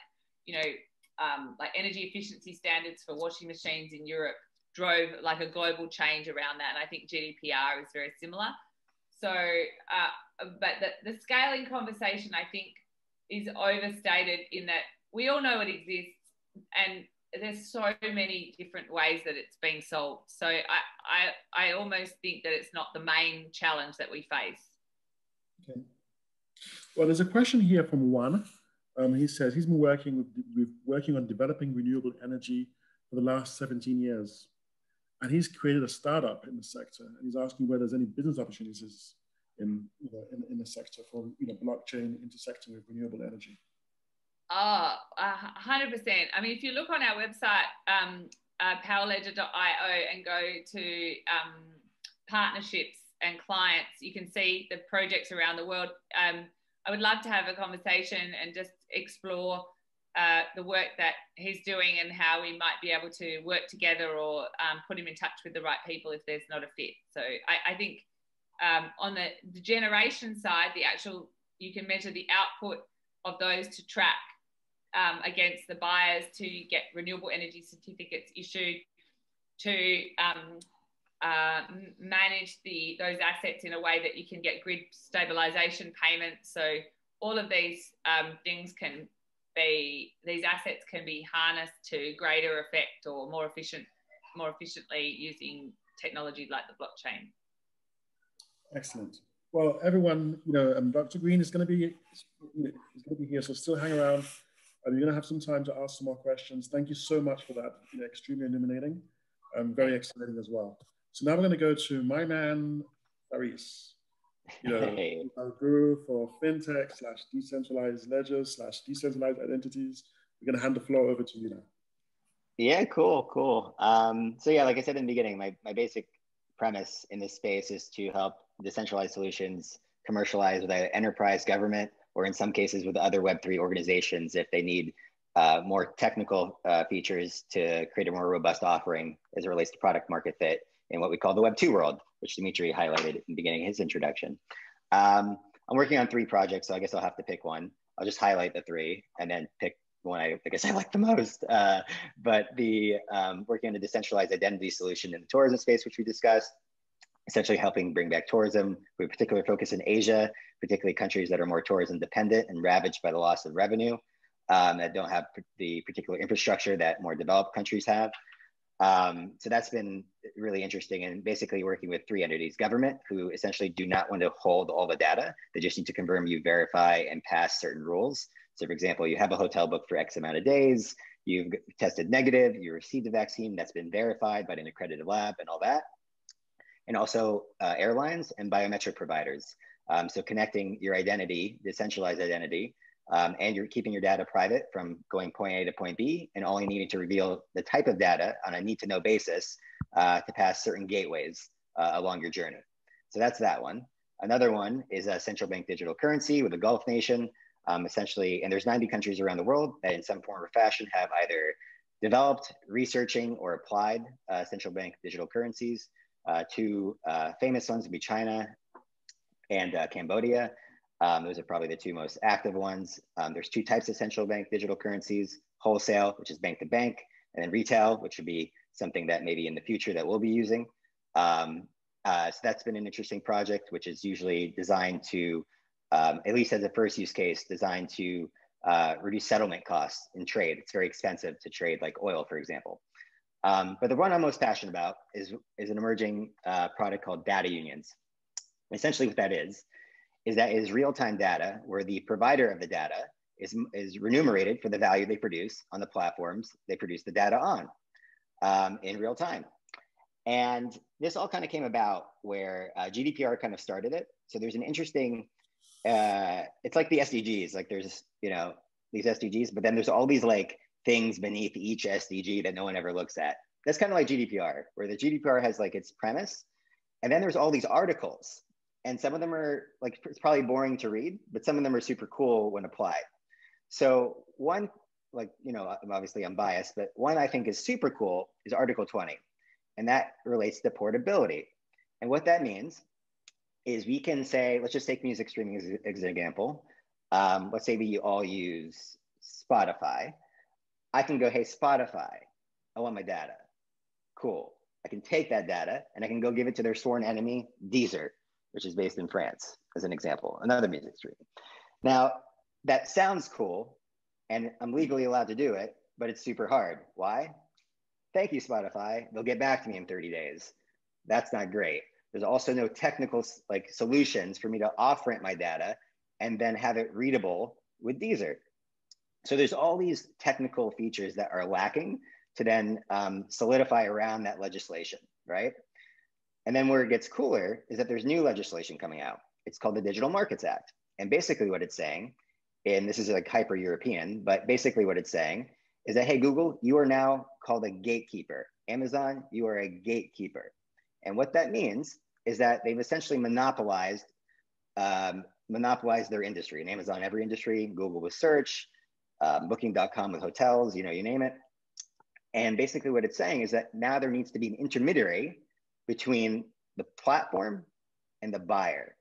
like energy efficiency standards for washing machines in Europe drove like a global change around that. And I think GDPR is very similar. So, but the scaling conversation, I think, is overstated in that we all know it exists, and there's so many different ways that it's being solved. So I almost think that it's not the main challenge that we face. Okay. Well, there's a question here from Juan. He says he's been working on developing renewable energy for the last 17 years. and he's created a startup in the sector, and he's asking whether there's any business opportunities in the sector for blockchain intersecting with renewable energy. Oh, 100%. I mean, if you look on our website, powerledger.io, and go to partnerships and clients, you can see the projects around the world. I would love to have a conversation and just explore the work that he's doing and how we might be able to work together, or put him in touch with the right people if there's not a fit. So I think on the generation side, you can measure the output of those to track against the buyers to get renewable energy certificates issued, to manage those assets in a way that you can get grid stabilization payments. So all of these these assets can be harnessed to greater effect or more efficiently using technology like the blockchain. Excellent. Well, everyone, Dr. Green is going to be here, so still hang around. You're going to have some time to ask some more questions. Thank you so much for that. Extremely illuminating. Very exciting as well. So now we're going to go to my man, Faris. Our guru for fintech / decentralized ledgers / decentralized identities. We're going to hand the floor over to you now. Yeah, cool. So yeah, like I said in the beginning, my basic premise in this space is to help decentralized solutions commercialize with either enterprise, government, or in some cases with other Web3 organizations if they need more technical features to create a more robust offering as it relates to product market fit in what we call the Web2 world, which Dimitri highlighted in the beginning of his introduction. I'm working on 3 projects, so I guess I'll have to pick one. I'll just highlight the 3 and then pick one I guess I like the most. But working on a decentralized identity solution in the tourism space, which we discussed, essentially helping bring back tourism. We have a particular focus in Asia, particularly countries that are more tourism dependent and ravaged by the loss of revenue, that don't have the particular infrastructure that more developed countries have. So that's been really interesting, and basically working with 3 entities: government, who essentially do not want to hold all the data. They just need to confirm you verify and pass certain rules. So for example, you have a hotel booked for X amount of days, you've tested negative, you received a vaccine that's been verified by an accredited lab and all that. And also airlines and biometric providers. So connecting your identity, decentralized identity, and you're keeping your data private from going point A to point B, and only needing to reveal the type of data on a need to know basis to pass certain gateways along your journey. So that's that one. Another one is a central bank digital currency with a Gulf nation, essentially, and there's 90 countries around the world that in some form or fashion have either developed, researching, or applied central bank digital currencies. 2 famous ones would be China and Cambodia. Those are probably the 2 most active ones. There's 2 types of central bank digital currencies: wholesale, which is bank to bank, and then retail, which would be something that maybe in the future that we'll be using. So that's been an interesting project, which is usually designed to, at least as a first use case, designed to reduce settlement costs in trade. It's very expensive to trade like oil, for example. But the one I'm most passionate about is an emerging product called data unions. Essentially what that is that is real-time data where the provider of the data is remunerated for the value they produce on the platforms they produce the data on in real time. And this all kind of came about where GDPR kind of started it. So there's an interesting, it's like the SDGs, like there's, these SDGs, but then there's all these like things beneath each SDG that no one ever looks at. That's kind of like GDPR, where the GDPR has like its premise, and then there's all these articles, and some of them are like, it's probably boring to read, but some of them are super cool when applied. So one, like, obviously I'm biased, but one I think is super cool is Article 20, and that relates to portability. And what that means is we can say, let's just take music streaming as an example. Let's say we all use Spotify. I can go, hey, Spotify, I want my data. Cool. I can take that data and I can go give it to their sworn enemy, Deezer, which is based in France, as an example, another music stream. Now, that sounds cool, and I'm legally allowed to do it, but it's super hard. Why? Thank you, Spotify. They'll get back to me in 30 days. That's not great. There's also no technical solutions for me to off-ramp my data and then have it readable with Deezer. So there's all these technical features that are lacking to then solidify around that legislation. right? And then where it gets cooler is that there's new legislation coming out. It's called the Digital Markets Act. And basically what it's saying, and this is like hyper-European, but basically what it's saying is that, hey, Google, you are now called a gatekeeper. Amazon, you are a gatekeeper. And what that means is that they've essentially monopolized their industry. And Amazon, every industry, Google with search, Booking.com with hotels, you name it. And basically what it's saying is that now there needs to be an intermediary between the platform and the buyer.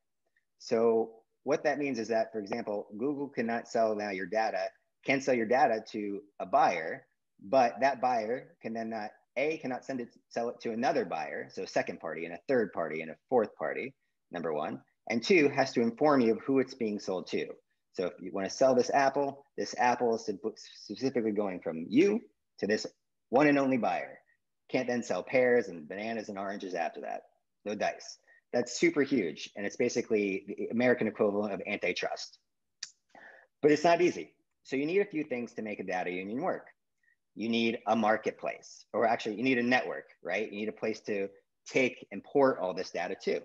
So what that means is that, for example, Google cannot sell now your data, can sell your data to a buyer, but that buyer can then cannot sell it to another buyer, so a second party and a third party and a fourth party, number one, and two, has to inform you of who it's being sold to. So if you want to sell this apple is specifically going from you to this one and only buyer. Can't then sell pears and bananas and oranges after that. No dice. That's super huge. And it's basically the American equivalent of antitrust. But it's not easy. So you need a few things to make a data union work. You need a marketplace, or actually you need a network, right? You need a place to take and port all this data to.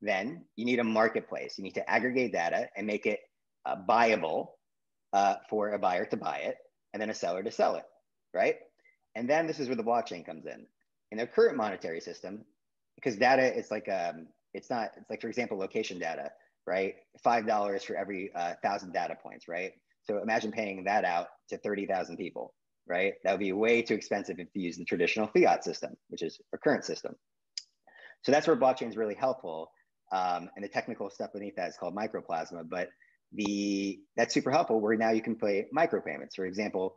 Then you need a marketplace. You need to aggregate data and make it buyable for a buyer to buy it, and then a seller to sell it, right? And then this is where the blockchain comes in. In the current monetary system, because data is like, it's like, for example, location data, right? $5 for every 1,000 data points, right? So imagine paying that out to 30,000 people, right? That would be way too expensive if you use the traditional fiat system, which is our current system. So that's where blockchain is really helpful. And the technical stuff beneath that is called microplasma, but that's super helpful where now you can play micropayments. For example,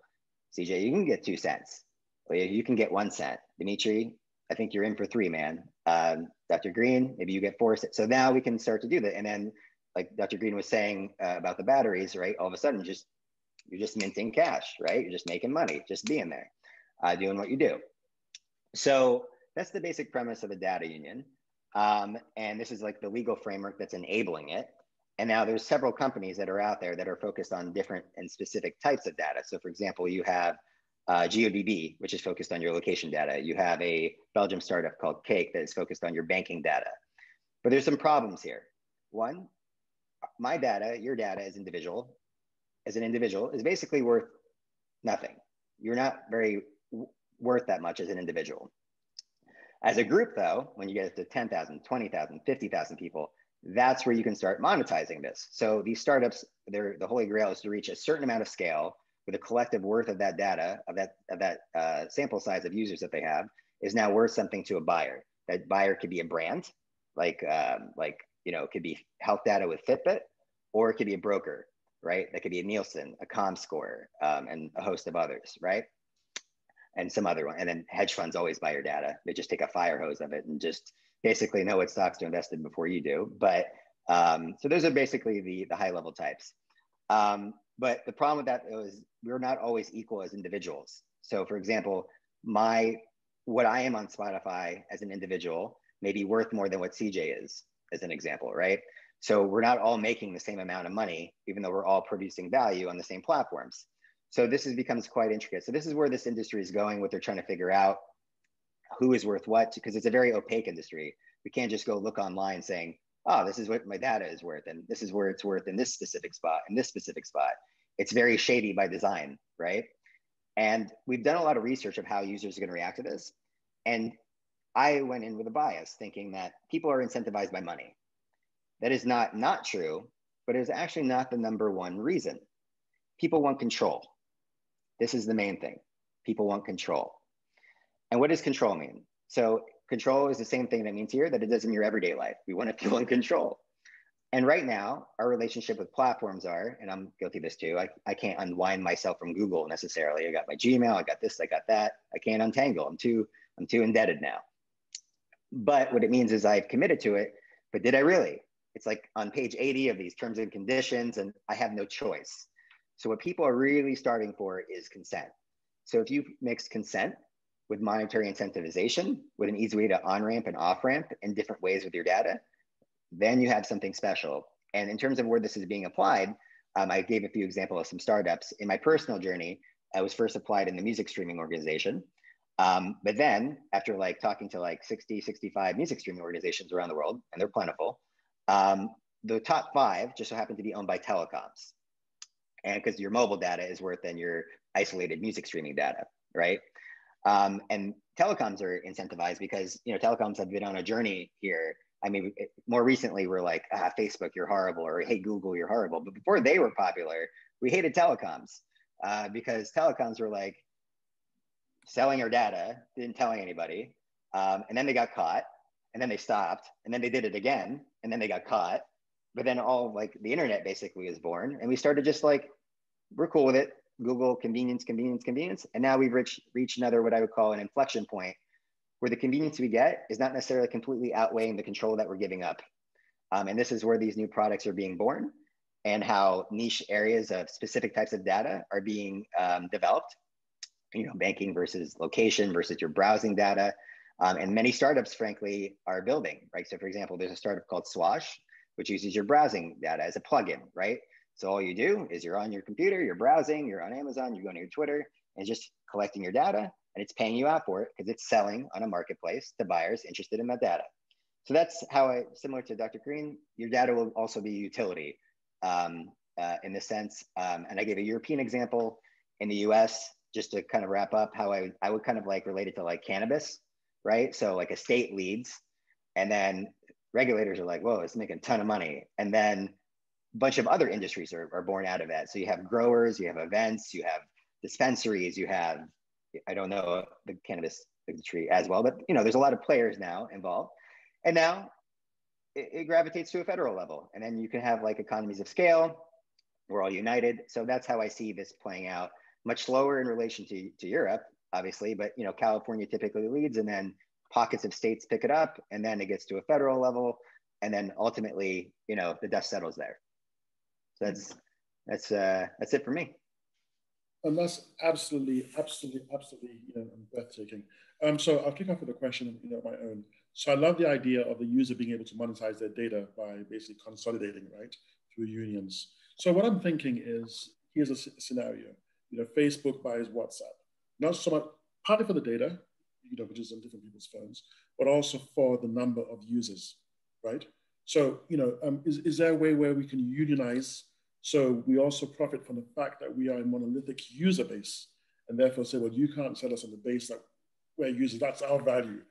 CJ, you can get 2 cents. You can get 1 cent. Dimitri, I think you're in for 3, man. Dr. Green, maybe you get 4 cents. So now we can start to do that. And then like Dr. Green was saying about the batteries, right? All of a sudden, you're just minting cash, right? You're just making money, just being there, doing what you do. So that's the basic premise of the data union. And this is like the legal framework that's enabling it. And now there's several companies that are out there that are focused on different and specific types of data. So for example, you have GeoDB, which is focused on your location data. You have a Belgium startup called Cake that is focused on your banking data. But there's some problems here. One, my data, your data as an individual is basically worth nothing. You're not very worth that much as an individual. As a group though, when you get to 10,000, 20,000, 50,000 people, that's where you can start monetizing this. So these startups, the holy grail is to reach a certain amount of scale with a collective worth of that data, of that sample size of users that they have, is now worth something to a buyer. That buyer could be a brand, like it could be health data with Fitbit, or it could be a broker, right? That could be a Nielsen, a ComScore, and a host of others, right? And some other one. And then hedge funds always buy your data. They just take a fire hose of it and just basically know what stocks to invest in before you do. But so those are basically the high level types. But the problem with that is we're not always equal as individuals. So for example, what I am on Spotify as an individual may be worth more than what CJ is, as an example, right? So we're not all making the same amount of money, even though we're all producing value on the same platforms. So this becomes quite intricate. So this is where this industry is going, what they're trying to figure out, who is worth what, because it's a very opaque industry. We can't just go look online saying, oh, this is what my data is worth, and this is where it's worth in this specific spot, in this specific spot. It's very shady by design, right? And we've done a lot of research of how users are going to react to this. And I went in with a bias thinking that people are incentivized by money. That is not true, but it is actually not the number one reason. People want control. This is the main thing. People want control. And what does control mean? So control is the same thing that means here that it does in your everyday life. We want to feel in control. And right now, our relationship with platforms are, and I'm guilty of this too, I can't unwind myself from Google necessarily. I got my Gmail, I got this, I got that. I can't untangle. I'm too indebted now. But what it means is I've committed to it, but did I really? It's like on page 80 of these terms and conditions, and I have no choice. So what people are really starting for is consent. So if you mix consent with monetary incentivization, with an easy way to on-ramp and off-ramp in different ways with your data, then you have something special. And in terms of where this is being applied, I gave a few examples of some startups. In my personal journey, I was first applied in the music streaming organization. But then after like talking to like 60, 65 music streaming organizations around the world, and they're plentiful, the top 5 just so happen to be owned by telecoms. And because your mobile data is worth than your isolated music streaming data, right? And telecoms are incentivized because, you know, telecoms have been on a journey here. I mean, more recently, we're like, Facebook, you're horrible, or hey, Google, you're horrible. But before they were popular, we hated telecoms because telecoms were like selling our data, didn't telling anybody. And then they got caught, and then they stopped, and then they did it again, and then they got caught. But then all like the internet basically was born, and we started just like, we're cool with it. Google, convenience, convenience, convenience. And now we've reached another, what I would call an inflection point, where the convenience we get is not necessarily completely outweighing the control that we're giving up. And this is where these new products are being born, and how niche areas of specific types of data are being developed, you know, banking versus location versus your browsing data. And many startups, frankly, are building, right? So for example, there's a startup called Swash, which uses your browsing data as a plugin, right? So all you do is you're on your computer, you're browsing, you're on Amazon, you're going to your Twitter, and it's just collecting your data, and it's paying you out for it because it's selling on a marketplace to buyers interested in that data. So that's how similar to Dr. Green, your data will also be utility in this sense. And I gave a European example. In the US, just to kind of wrap up, how I would kind of like relate it to like cannabis, right? So like a state leads, and then regulators are like, whoa, it's making a ton of money. And then bunch of other industries are born out of that. So you have growers, you have events, you have dispensaries, you have, I don't know the cannabis industry as well, but you know, there's a lot of players now involved. And now it gravitates to a federal level. And then you can have like economies of scale. We're all united. So that's how I see this playing out. Much slower in relation to Europe, obviously, but you know, California typically leads, and then pockets of states pick it up, and then it gets to a federal level. And then ultimately, you know, the dust settles there. So that's it for me. And that's absolutely, you know, breathtaking. So I'll kick off with a question, you know, of my own. So I love the idea of the user being able to monetize their data by basically consolidating, right, through unions. So what I'm thinking is, here's a scenario. You know, Facebook buys WhatsApp, not so much partly for the data, you know, which is on different people's phones, but also for the number of users, right? So, you know, is there a way where we can unionize so we also profit from the fact that we are a monolithic user base, and therefore say, well, you can't sell us on the base that we're users, that's our value.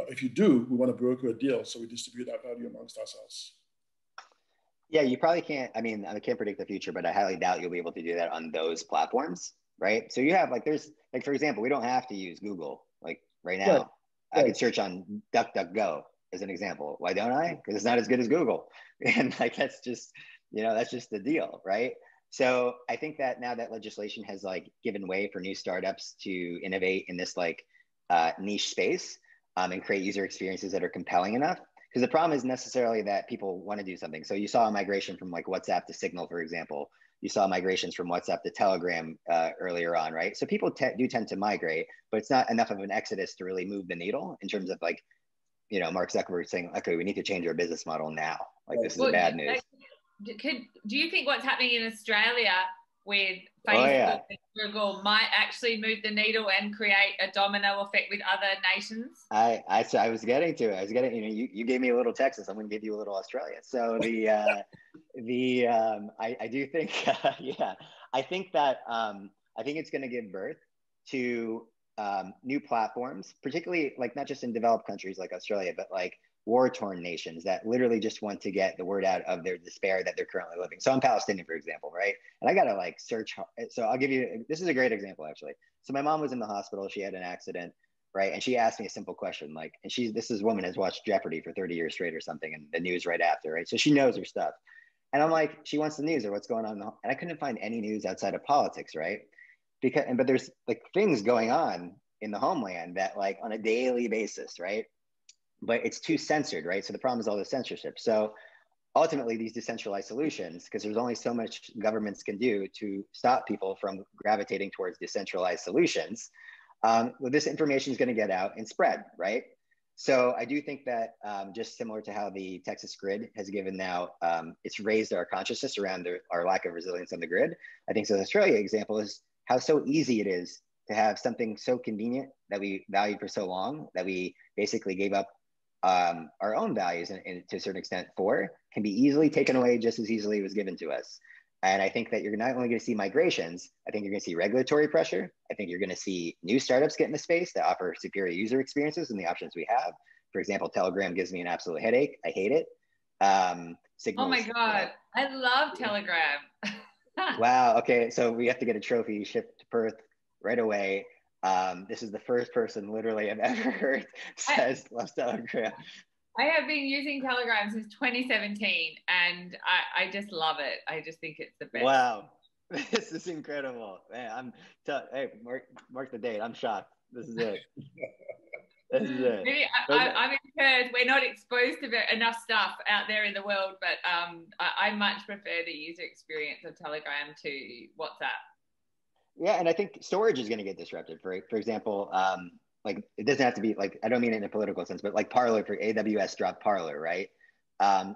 If you do, we want to broker a deal so we distribute that value amongst ourselves. Yeah, you probably can't, I mean, I can't predict the future, but I highly doubt you'll be able to do that on those platforms, right? So you have like, there's like, for example, we don't have to use Google like right now. Right. I could search on DuckDuckGo as an example. Why don't I? Because it's not as good as Google. And like, that's just, you know, that's just the deal, right? So I think that now that legislation has like given way for new startups to innovate in this like niche space and create user experiences that are compelling enough. Because the problem is necessarily that people want to do something. So you saw a migration from like WhatsApp to Signal, for example. You saw migrations from WhatsApp to Telegram earlier on, right? So people do tend to migrate, but it's not enough of an exodus to really move the needle in terms of like, you know, Mark Zuckerberg saying, okay, we need to change our business model now. Like this is bad news. Do you think what's happening in Australia with Facebook and Google might actually move the needle and create a domino effect with other nations? I was getting to it. You know, you gave me a little Texas. I'm going to give you a little Australia. So I do think, yeah, I think that I think it's going to give birth to new platforms, particularly like not just in developed countries like Australia, but like war-torn nations that literally just want to get the word out of their despair that they're currently living. So I'm Palestinian, for example, right? And I got to like search. So I'll give you, this is a great example actually. So my mom was in the hospital. She had an accident, right? And she asked me a simple question, like, and this woman has watched Jeopardy for 30 years straight or something, and the news right after, right? So she knows her stuff. And I'm like, she wants the news or what's going on. And I couldn't find any news outside of politics, right? But there's like things going on in the homeland that like on a daily basis, right? But it's too censored, right? So the problem is all the censorship. So ultimately these decentralized solutions, because there's only so much governments can do to stop people from gravitating towards decentralized solutions, well, this information is going to get out and spread, right? So I do think that just similar to how the Texas grid has given now, it's raised our consciousness around our lack of resilience on the grid. I think so the Australia example is how so easy it is to have something so convenient that we valued for so long that we basically gave up our own values and to a certain extent for, can be easily taken away just as easily it was given to us. And I think that you're not only going to see migrations, I think you're going to see regulatory pressure. I think you're going to see new startups get in the space that offer superior user experiences and the options we have. For example, Telegram gives me an absolute headache. I hate it. Signals, oh my God, I love Telegram. Wow. Okay. So we have to get a trophy shipped to Perth right away. This is the first person literally I've ever heard says loves Telegram. I have been using Telegram since 2017 and I just love it. I just think it's the best. Wow. This is incredible. Man, hey, mark the date. I'm shocked. This is it. This is it. Maybe I'm in Perth. We're not exposed to enough stuff out there in the world, but I much prefer the user experience of Telegram to WhatsApp. Yeah, and I think storage is going to get disrupted. For example, like it doesn't have to be like, I don't mean it in a political sense, but like Parler, for AWS dropped Parler, right?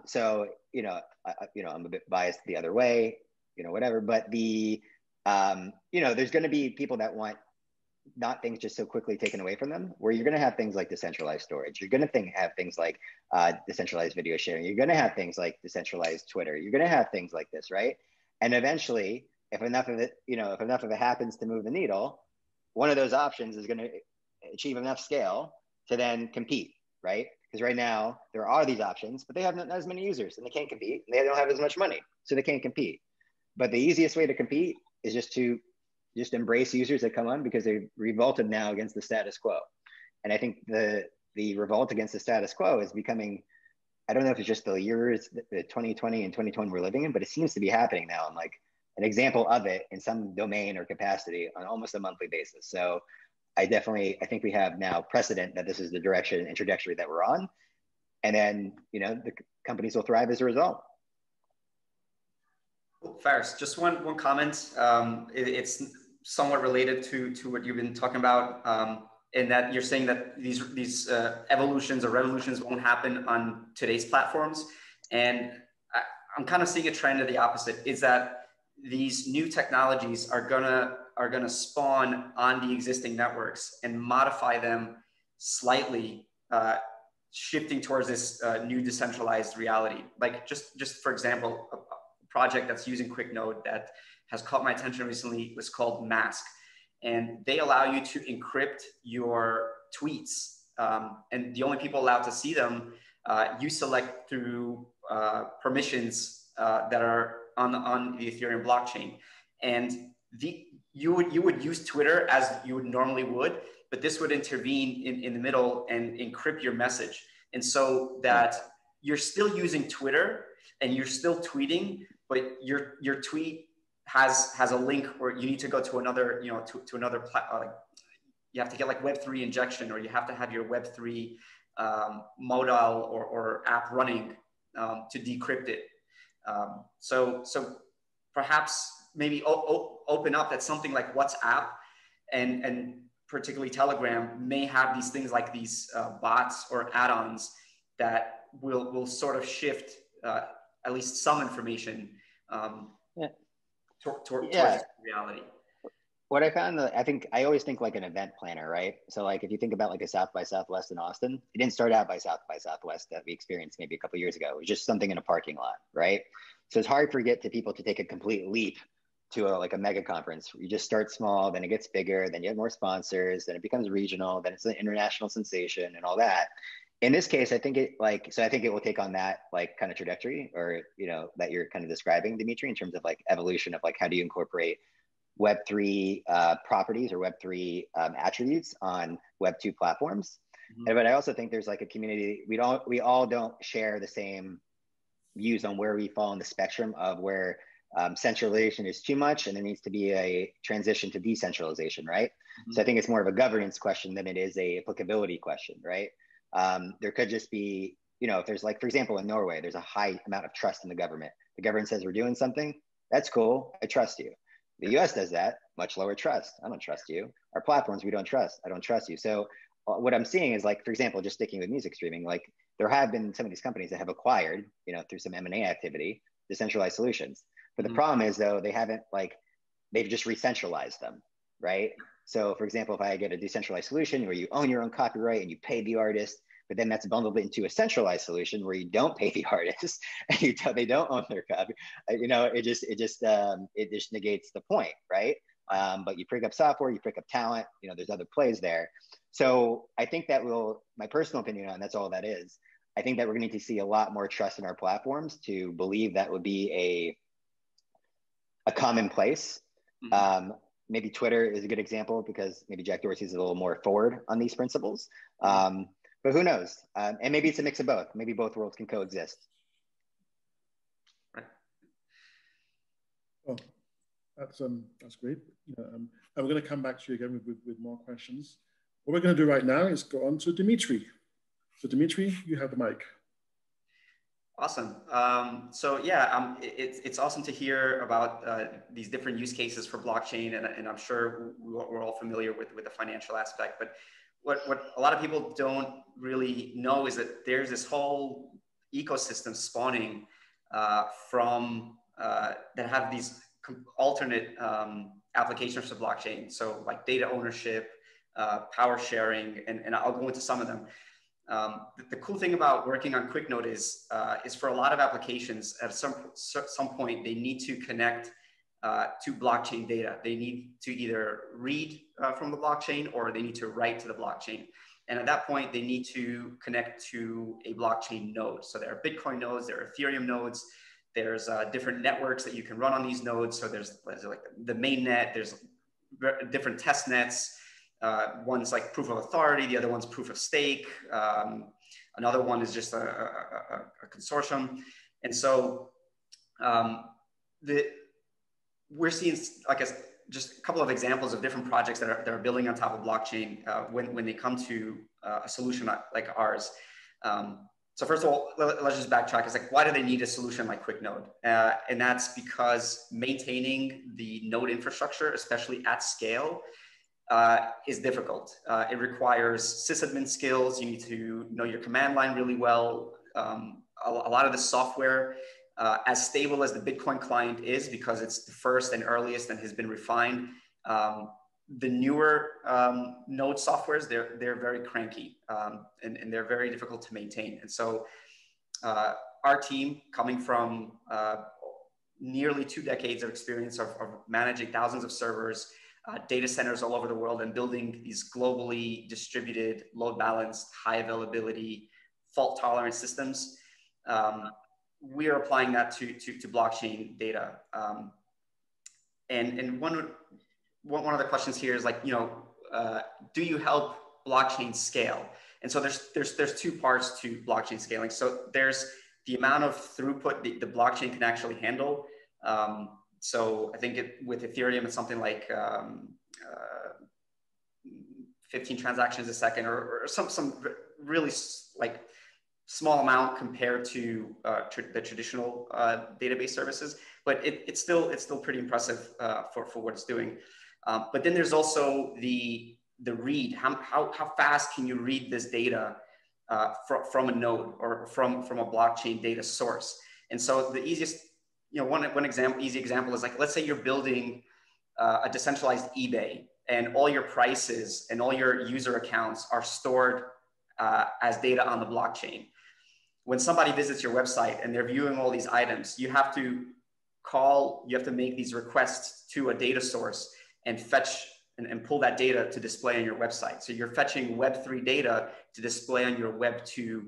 So I'm a bit biased the other way, whatever. But there's going to be people that want not things just so quickly taken away from them, where you're going to have things like decentralized storage. You're going to have things like decentralized video sharing. You're going to have things like decentralized Twitter. You're going to have things like this, right? And eventually, if enough of it happens to move the needle, one of those options is going to achieve enough scale to then compete, right? Because right now there are these options, but they have not as many users and they can't compete. And they don't have as much money, so they can't compete. But the easiest way to compete is just embrace users that come on, because they've revolted now against the status quo. And I think the revolt against the status quo is becoming, I don't know if it's just the years, the 2020 and 2021 we're living in, but it seems to be happening now. And like an example of it in some domain or capacity on almost a monthly basis. So I think we have now precedent that this is the direction and trajectory that we're on. And then, the companies will thrive as a result. Faris, just one comment. It's somewhat related to what you've been talking about, in that you're saying that these evolutions or revolutions won't happen on today's platforms. And I'm kind of seeing a trend of the opposite, is that these new technologies are gonna spawn on the existing networks and modify them slightly, shifting towards this new decentralized reality. Like just for example, a project that's using QuickNode that has caught my attention recently was called Mask, and they allow you to encrypt your tweets, and the only people allowed to see them you select through permissions that are on the Ethereum blockchain. And you would use Twitter as you would normally would, but this would intervene in the middle and encrypt your message. And so that you're still using Twitter and you're still tweeting, but your tweet has a link where you need to go to another, to another platform. You have to get like Web3 injection, or you have to have your Web3 modal or app running to decrypt it. So perhaps maybe open up that something like WhatsApp and particularly Telegram may have these things like these bots or add-ons that will sort of shift at least some information towards reality. What I found, I always think like an event planner, right? So like if you think about like a South by Southwest in Austin, it didn't start out by South by Southwest that we experienced maybe a couple of years ago. It was just something in a parking lot, right? So it's hard for people to take a complete leap to like a mega conference. You just start small, then it gets bigger, then you have more sponsors, then it becomes regional, then it's an international sensation and all that. In this case, I think it will take on that like kind of trajectory, or that you're kind of describing, Dimitri, in terms of like evolution of like how do you incorporate Web3 properties or Web3 attributes on Web2 platforms. Mm-hmm. But I also think there's like a community, we all don't share the same views on where we fall in the spectrum of where centralization is too much and there needs to be a transition to decentralization, right? Mm-hmm. So I think it's more of a governance question than it is a applicability question, right? There could just be, if there's like, for example, in Norway, there's a high amount of trust in the government. The government says we're doing something, that's cool, I trust you. The US does that, much lower trust. I don't trust you. Our platforms, we don't trust. I don't trust you. So what I'm seeing is like, for example, just sticking with music streaming, like there have been some of these companies that have acquired, through some M&A activity, decentralized solutions. But the problem is though, they've just re-centralized them, right? So for example, if I get a decentralized solution where you own your own copyright and you pay the artist, but then that's bundled into a centralized solution where you don't pay the artist and they don't own their copy, it just negates the point, right? But you pick up software, you pick up talent, there's other plays there. So I think that my personal opinion on that's all that is. I think that we're going to see a lot more trust in our platforms to believe that would be a commonplace. Mm-hmm. Maybe Twitter is a good example because maybe Jack Dorsey is a little more forward on these principles. But who knows? And maybe it's a mix of both. Maybe both worlds can coexist. Well, that's great. And we're going to come back to you again with more questions. What we're going to do right now is go on to Dimitri. So Dimitri, you have the mic. Awesome. So yeah, it's awesome to hear about these different use cases for blockchain, and I'm sure we're all familiar with the financial aspect. But what a lot of people don't really know is that there's this whole ecosystem spawning from that have these alternate applications for blockchain. So like data ownership, power sharing, and I'll go into some of them. The cool thing about working on QuickNote is for a lot of applications, at some point, they need to connect to blockchain data. They need to either read from the blockchain or they need to write to the blockchain. And at that point, they need to connect to a blockchain node. So there are Bitcoin nodes, there are Ethereum nodes, there's different networks that you can run on these nodes. So there's like the main net, there's different test nets. One's like proof of authority, the other one's proof of stake. Another one is just a consortium. And so we're seeing just a couple of examples of different projects that are building on top of blockchain when they come to a solution like ours. So first of all, let's just backtrack. It's like, why do they need a solution like QuickNode? And that's because maintaining the node infrastructure, especially at scale, is difficult. It requires sysadmin skills. You need to know your command line really well. A lot of the software, as stable as the Bitcoin client is, because it's the first and earliest and has been refined, the newer node softwares, they're very cranky and they're very difficult to maintain. And so our team, coming from nearly 2 decades of experience of managing thousands of servers, data centers all over the world, and building these globally distributed, load balanced, high availability, fault tolerant systems. We are applying that to blockchain data. And one of the questions here is like, do you help blockchain scale? And so there's 2 parts to blockchain scaling. So there's the amount of throughput the blockchain can actually handle. So I think with Ethereum, it's something like 15 transactions a second, or some really like small amount compared to the traditional database services. But it's still pretty impressive for what it's doing. But then there's also the read. How fast can you read this data from a node or from a blockchain data source? And so the easiest, easy example is like, let's say you're building a decentralized eBay, and all your prices and all your user accounts are stored as data on the blockchain. When somebody visits your website and they're viewing all these items, you have to make these requests to a data source and fetch and pull that data to display on your website. So you're fetching Web3 data to display on your Web2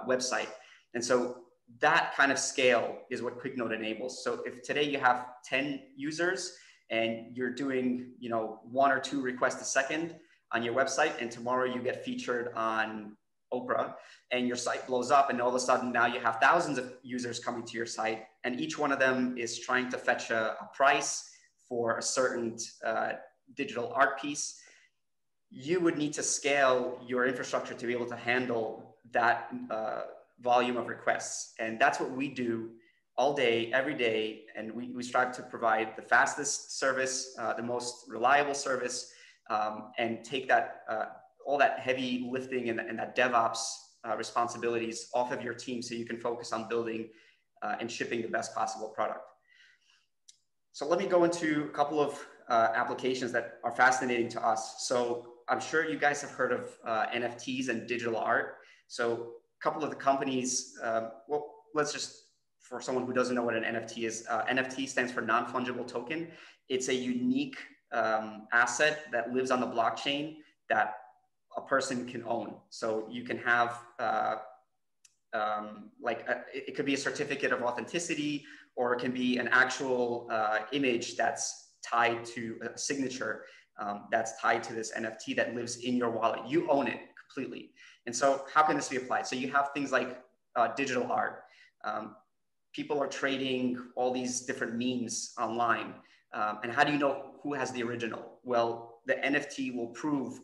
website. And so that kind of scale is what QuickNote enables. So if today you have 10 users and you're doing 1 or 2 requests a second on your website, and tomorrow you get featured on Oprah and your site blows up, and all of a sudden now you have thousands of users coming to your site, and each one of them is trying to fetch a price for a certain digital art piece, you would need to scale your infrastructure to be able to handle that volume of requests. And that's what we do all day, every day. And we strive to provide the fastest service, the most reliable service, and take that all that heavy lifting and that DevOps responsibilities off of your team so you can focus on building and shipping the best possible product. So let me go into a couple of applications that are fascinating to us. So I'm sure you guys have heard of NFTs and digital art. So a couple of the companies, well, let's just, for someone who doesn't know what an NFT is, NFT stands for non-fungible token. It's a unique asset that lives on the blockchain that a person can own. So you can have it could be a certificate of authenticity, or it can be an actual image that's tied to a signature that's tied to this NFT that lives in your wallet. You own it completely. And so how can this be applied? So you have things like digital art. People are trading all these different memes online. And how do you know who has the original? Well, the NFT will prove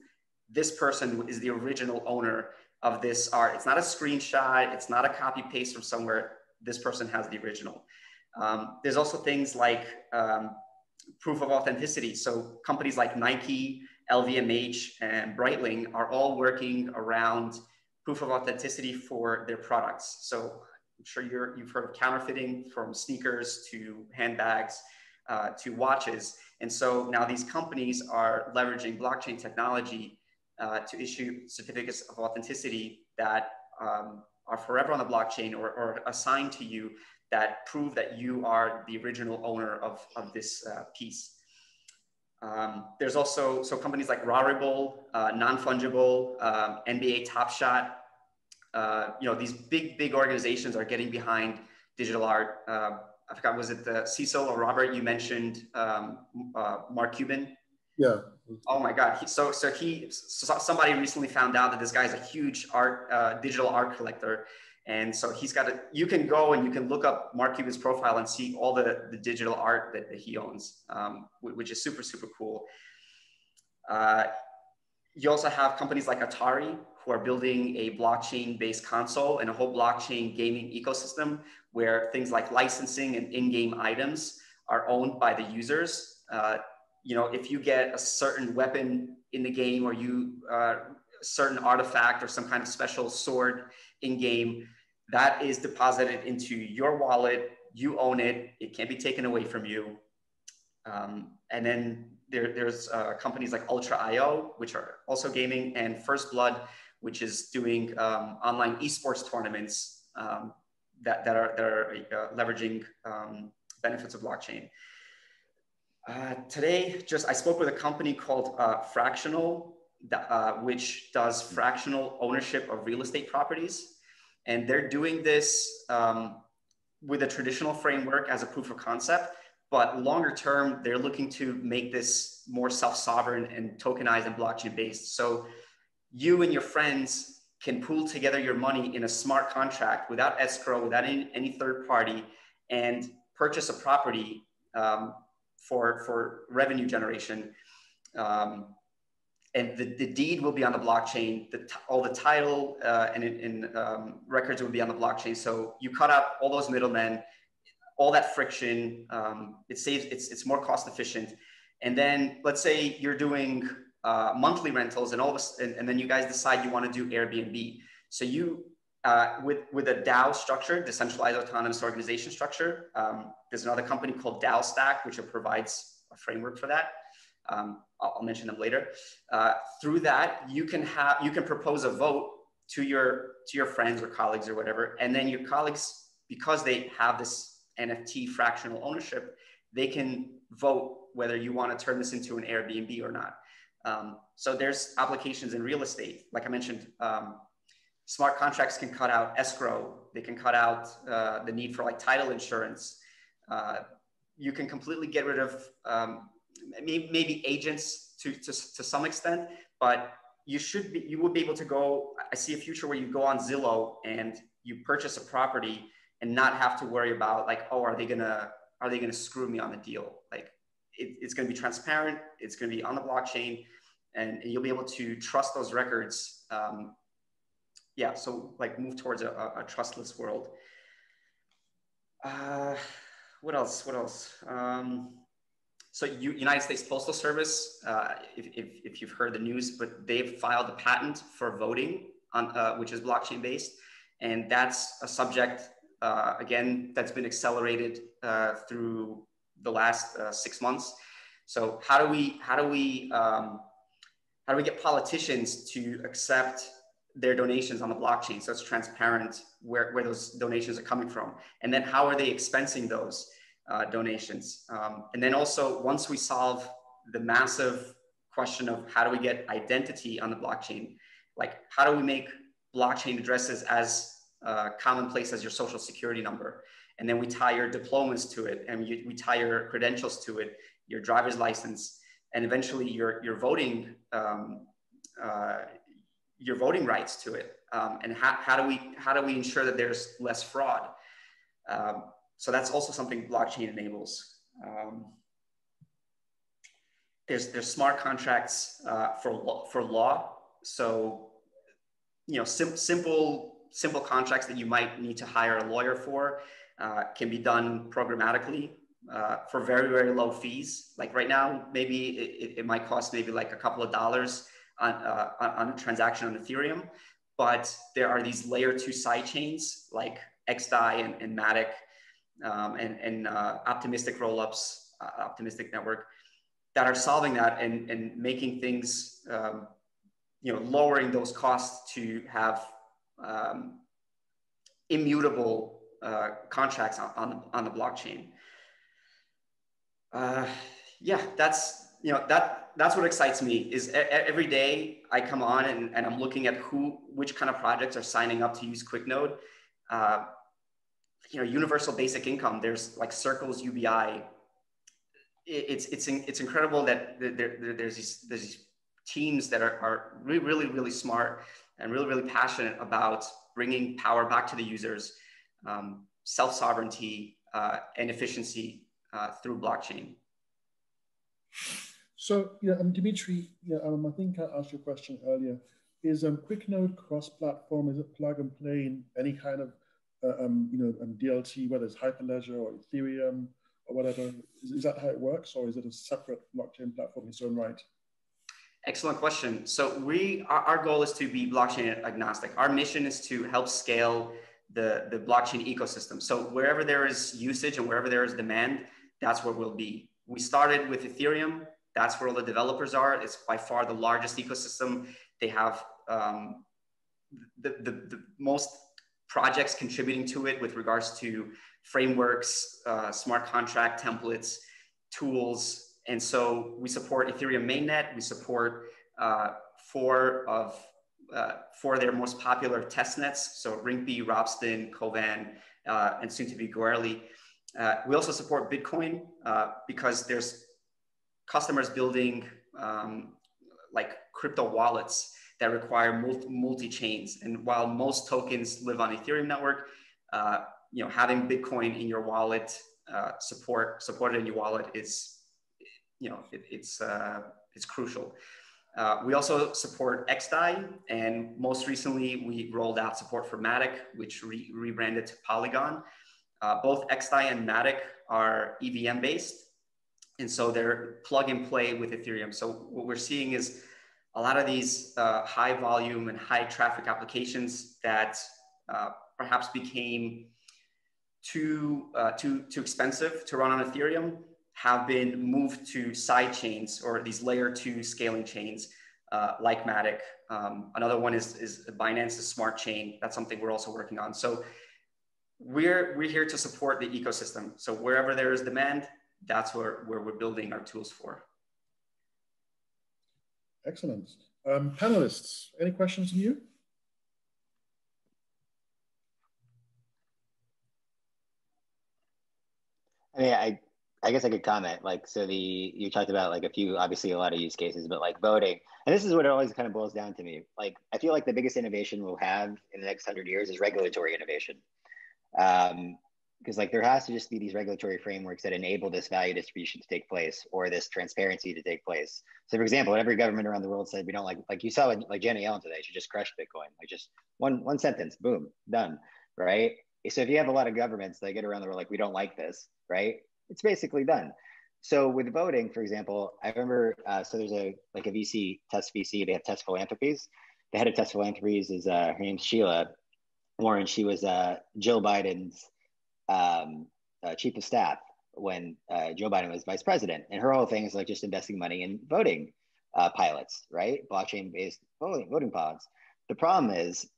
this person is the original owner of this art. It's not a screenshot. It's not a copy paste from somewhere. This person has the original. There's also things like proof of authenticity. So companies like Nike, LVMH, and Breitling are all working around proof of authenticity for their products. So I'm sure you've heard of counterfeiting, from sneakers to handbags to watches. And so now these companies are leveraging blockchain technology to issue certificates of authenticity that are forever on the blockchain, or assigned to you, that prove that you are the original owner of this piece. There's also, so companies like Rarible, Non-Fungible, NBA Top Shot, these big organizations are getting behind digital art. I forgot, was it the Cecil or Robert? You mentioned Mark Cuban. Yeah. Oh my God. Somebody recently found out that this guy is a huge digital art collector. And so you can go and you can look up Mark Cuban's profile and see all the digital art that he owns, which is super, super cool. You also have companies like Atari, who are building a blockchain-based console and a whole blockchain gaming ecosystem, where things like licensing and in-game items are owned by the users. If you get a certain weapon in the game, or a certain artifact or some kind of special sword in game, that is deposited into your wallet. You own it. It can't be taken away from you. And then there's companies like Ultra.io, which are also gaming, and First Blood, which is doing online esports tournaments that are leveraging benefits of blockchain. Today, I spoke with a company called Fractional, which does fractional ownership of real estate properties. And they're doing this with a traditional framework as a proof of concept, but longer term, they're looking to make this more self-sovereign and tokenized and blockchain-based. So you and your friends can pool together your money in a smart contract without escrow, without any third party, and purchase a property for revenue generation. And the deed will be on the blockchain. All the title and records will be on the blockchain. So you cut out all those middlemen, all that friction. It's more cost efficient. And then let's say you're doing monthly rentals, and then you guys decide you want to do Airbnb. So you with a DAO structure, decentralized autonomous organization structure. There's another company called DAO Stack, which provides a framework for that. I'll mention them later. Through that, you can propose a vote to your friends or colleagues or whatever, and then your colleagues, because they have this NFT fractional ownership, they can vote whether you want to turn this into an Airbnb or not. So there's applications in real estate, like I mentioned. Smart contracts can cut out escrow. They can cut out the need for like title insurance. You can completely get rid of maybe agents to some extent, but you would be able to go. I see a future where you go on Zillow and you purchase a property and not have to worry about like, oh, are they gonna screw me on the deal? Like it's gonna be transparent. It's gonna be on the blockchain, and you'll be able to trust those records. Yeah, so like move towards a trustless world. What else? So United States Postal Service, if you've heard the news, but they've filed a patent for voting on, which is blockchain based. And that's a subject, again, that's been accelerated through the last 6 months. So how do we get politicians to accept their donations on the blockchain so it's transparent where those donations are coming from? And then how are they expensing those donations? And then also, once we solve the massive question of how do we get identity on the blockchain, like how do we make blockchain addresses as commonplace as your social security number? And then we tie your diplomas to it, and we tie your credentials to it, your driver's license, and eventually your voting rights to it. And how do we ensure that there's less fraud? So that's also something blockchain enables. There's smart contracts for law. So simple contracts that you might need to hire a lawyer for can be done programmatically for very, very low fees. Like right now, maybe it might cost maybe like a couple of dollars on a transaction on Ethereum, but there are these layer 2 side chains like XDAI and Matic and optimistic rollups, optimistic network, that are solving that and making things, lowering those costs to have immutable contracts on the blockchain. Yeah, that's what excites me. Is every day I come on and I'm looking at which kind of projects are signing up to use QuickNode. Universal basic income. There's like Circle's UBI. It's incredible that there's these teams that are really, really smart and really, really passionate about bringing power back to the users, self-sovereignty and efficiency through blockchain. So, Dimitri, I think I asked you a question earlier. Is QuickNode cross-platform? Is it plug and play in any kind of DLT, whether it's Hyperledger or Ethereum or whatever? Is that how it works, or is it a separate blockchain platform in its own right? Excellent question. So our goal is to be blockchain agnostic. Our mission is to help scale the blockchain ecosystem. So wherever there is usage and wherever there is demand, that's where we'll be. We started with Ethereum. That's where all the developers are. It's by far the largest ecosystem. They have the most projects contributing to it with regards to frameworks, smart contract templates, tools. And so we support Ethereum mainnet. We support four of their most popular test nets. So Rinkeby, Ropsten, Kovan, and soon to be Goerli. We also support Bitcoin because there's customers building like crypto wallets that require multi-chains. And while most tokens live on Ethereum network, having Bitcoin in your wallet, supported in your wallet is, it's crucial. We also support XDAI, and most recently we rolled out support for Matic, which rebranded to Polygon. Both XDAI and Matic are EVM based, and so they're plug and play with Ethereum. So what we're seeing is a lot of these high volume and high traffic applications that perhaps became too expensive to run on Ethereum have been moved to side chains or these layer 2 scaling chains like Matic. Another one is Binance's smart chain. That's something we're also working on. So we're here to support the ecosystem. So wherever there is demand, that's where we're building our tools for. Excellent. Panelists, any questions from you? I mean, I guess I could comment. Like, so you talked about like obviously a lot of use cases, but like voting, and this is what it always kind of boils down to me. Like, I feel like the biggest innovation we'll have in the next 100 years is regulatory innovation. Because like there has to just be these regulatory frameworks that enable this value distribution to take place or this transparency to take place. So for example, every government around the world said we don't like you saw like Janet Yellen today, she just crushed Bitcoin, like just one sentence, boom, done, right? So if you have a lot of governments that get around the world like we don't like this, right? It's basically done. So with voting, for example, I remember so there's a VC, Test VC, they have Test Philanthropies. The head of Test Philanthropies is her name's Sheila Warren. She was Jill Biden's chief of staff when Joe Biden was vice president. And her whole thing is like just investing money in voting pilots, right? Blockchain-based voting pilots. The problem is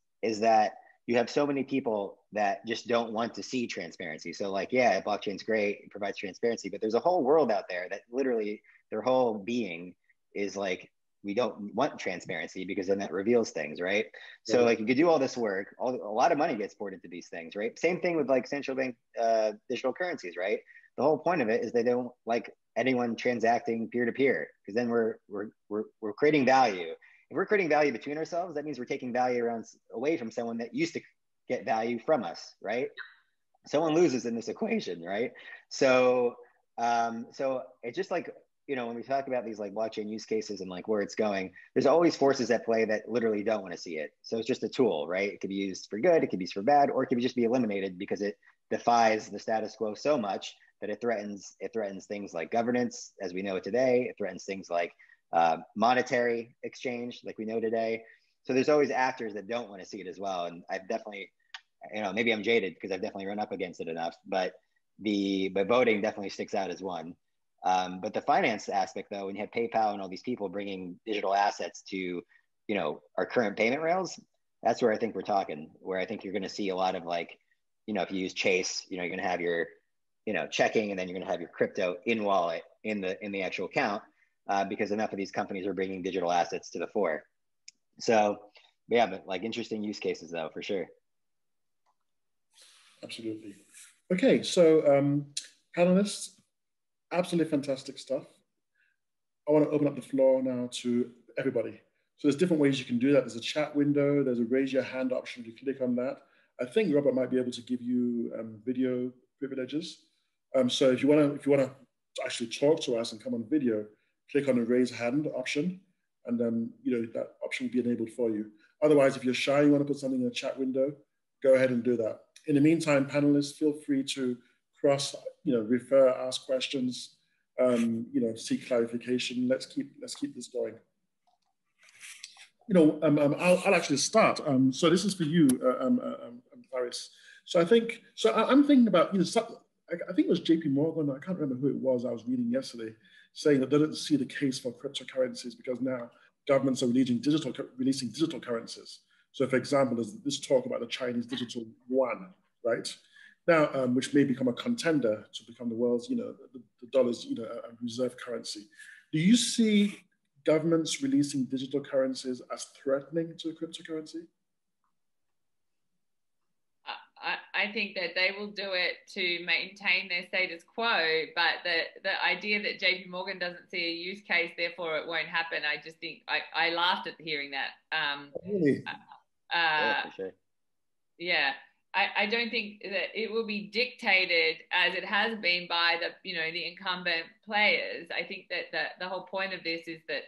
that you have so many people that just don't want to see transparency. So like, yeah, blockchain's great, it provides transparency, but there's a whole world out there that literally their whole being is like, we don't want transparency because then that reveals things, right? So like you could do all this work, a lot of money gets poured into these things, right? Same thing with like central bank digital currencies, right? The whole point of it is they don't like anyone transacting peer-to-peer, because then we're creating value. If we're creating value between ourselves, that means we're taking value away from someone that used to get value from us, right? Someone loses in this equation, right? So it's just like, you know, when we talk about these like blockchain use cases and like where it's going, there's always forces at play that literally don't want to see it. So it's just a tool, right? It could be used for good, it could be used for bad, or it could just be eliminated because it defies the status quo so much that it threatens things like governance as we know it today. It threatens things like monetary exchange like we know today. So there's always actors that don't want to see it as well. And I've definitely, you know, maybe I'm jaded because I've definitely run up against it enough, but voting definitely sticks out as one. But the finance aspect though, when you have PayPal and all these people bringing digital assets to, you know, our current payment rails, that's where I think we're talking, where I think you're going to see a lot of like, you know, if you use Chase, you know, you're going to have your, you know, checking, and then you're going to have your crypto in wallet in the actual account, because enough of these companies are bringing digital assets to the fore. So yeah, but like interesting use cases though, for sure. Absolutely. Okay, so panelists, absolutely fantastic stuff. I want to open up the floor now to everybody. So there's different ways you can do that. There's a chat window, there's a raise your hand option. If you click on that, I think Robert might be able to give you video privileges. So if you want to actually talk to us and come on video, click on the raise hand option, and then you know that option will be enabled for you. Otherwise, if you're shy, you want to put something in the chat window, go ahead and do that. In the meantime, panelists, feel free to refer, ask questions, seek clarification. Let's keep this going. I'll actually start. So this is for you, Faris. So I'm thinking about, I think it was JP Morgan, I can't remember who it was I was reading yesterday, saying that they didn't see the case for cryptocurrencies because now governments are releasing digital currencies. So for example, there's this talk about the Chinese digital yuan, right? Now, which may become a contender to become the world's, the dollar's, a reserve currency. Do you see governments releasing digital currencies as threatening to cryptocurrency? I think that they will do it to maintain their status quo, but the idea that JP Morgan doesn't see a use case, therefore it won't happen, I just think, I laughed at hearing that. Really? Yeah, for sure. Yeah. I don't think that it will be dictated as it has been by the incumbent players. I think that the whole point of this is that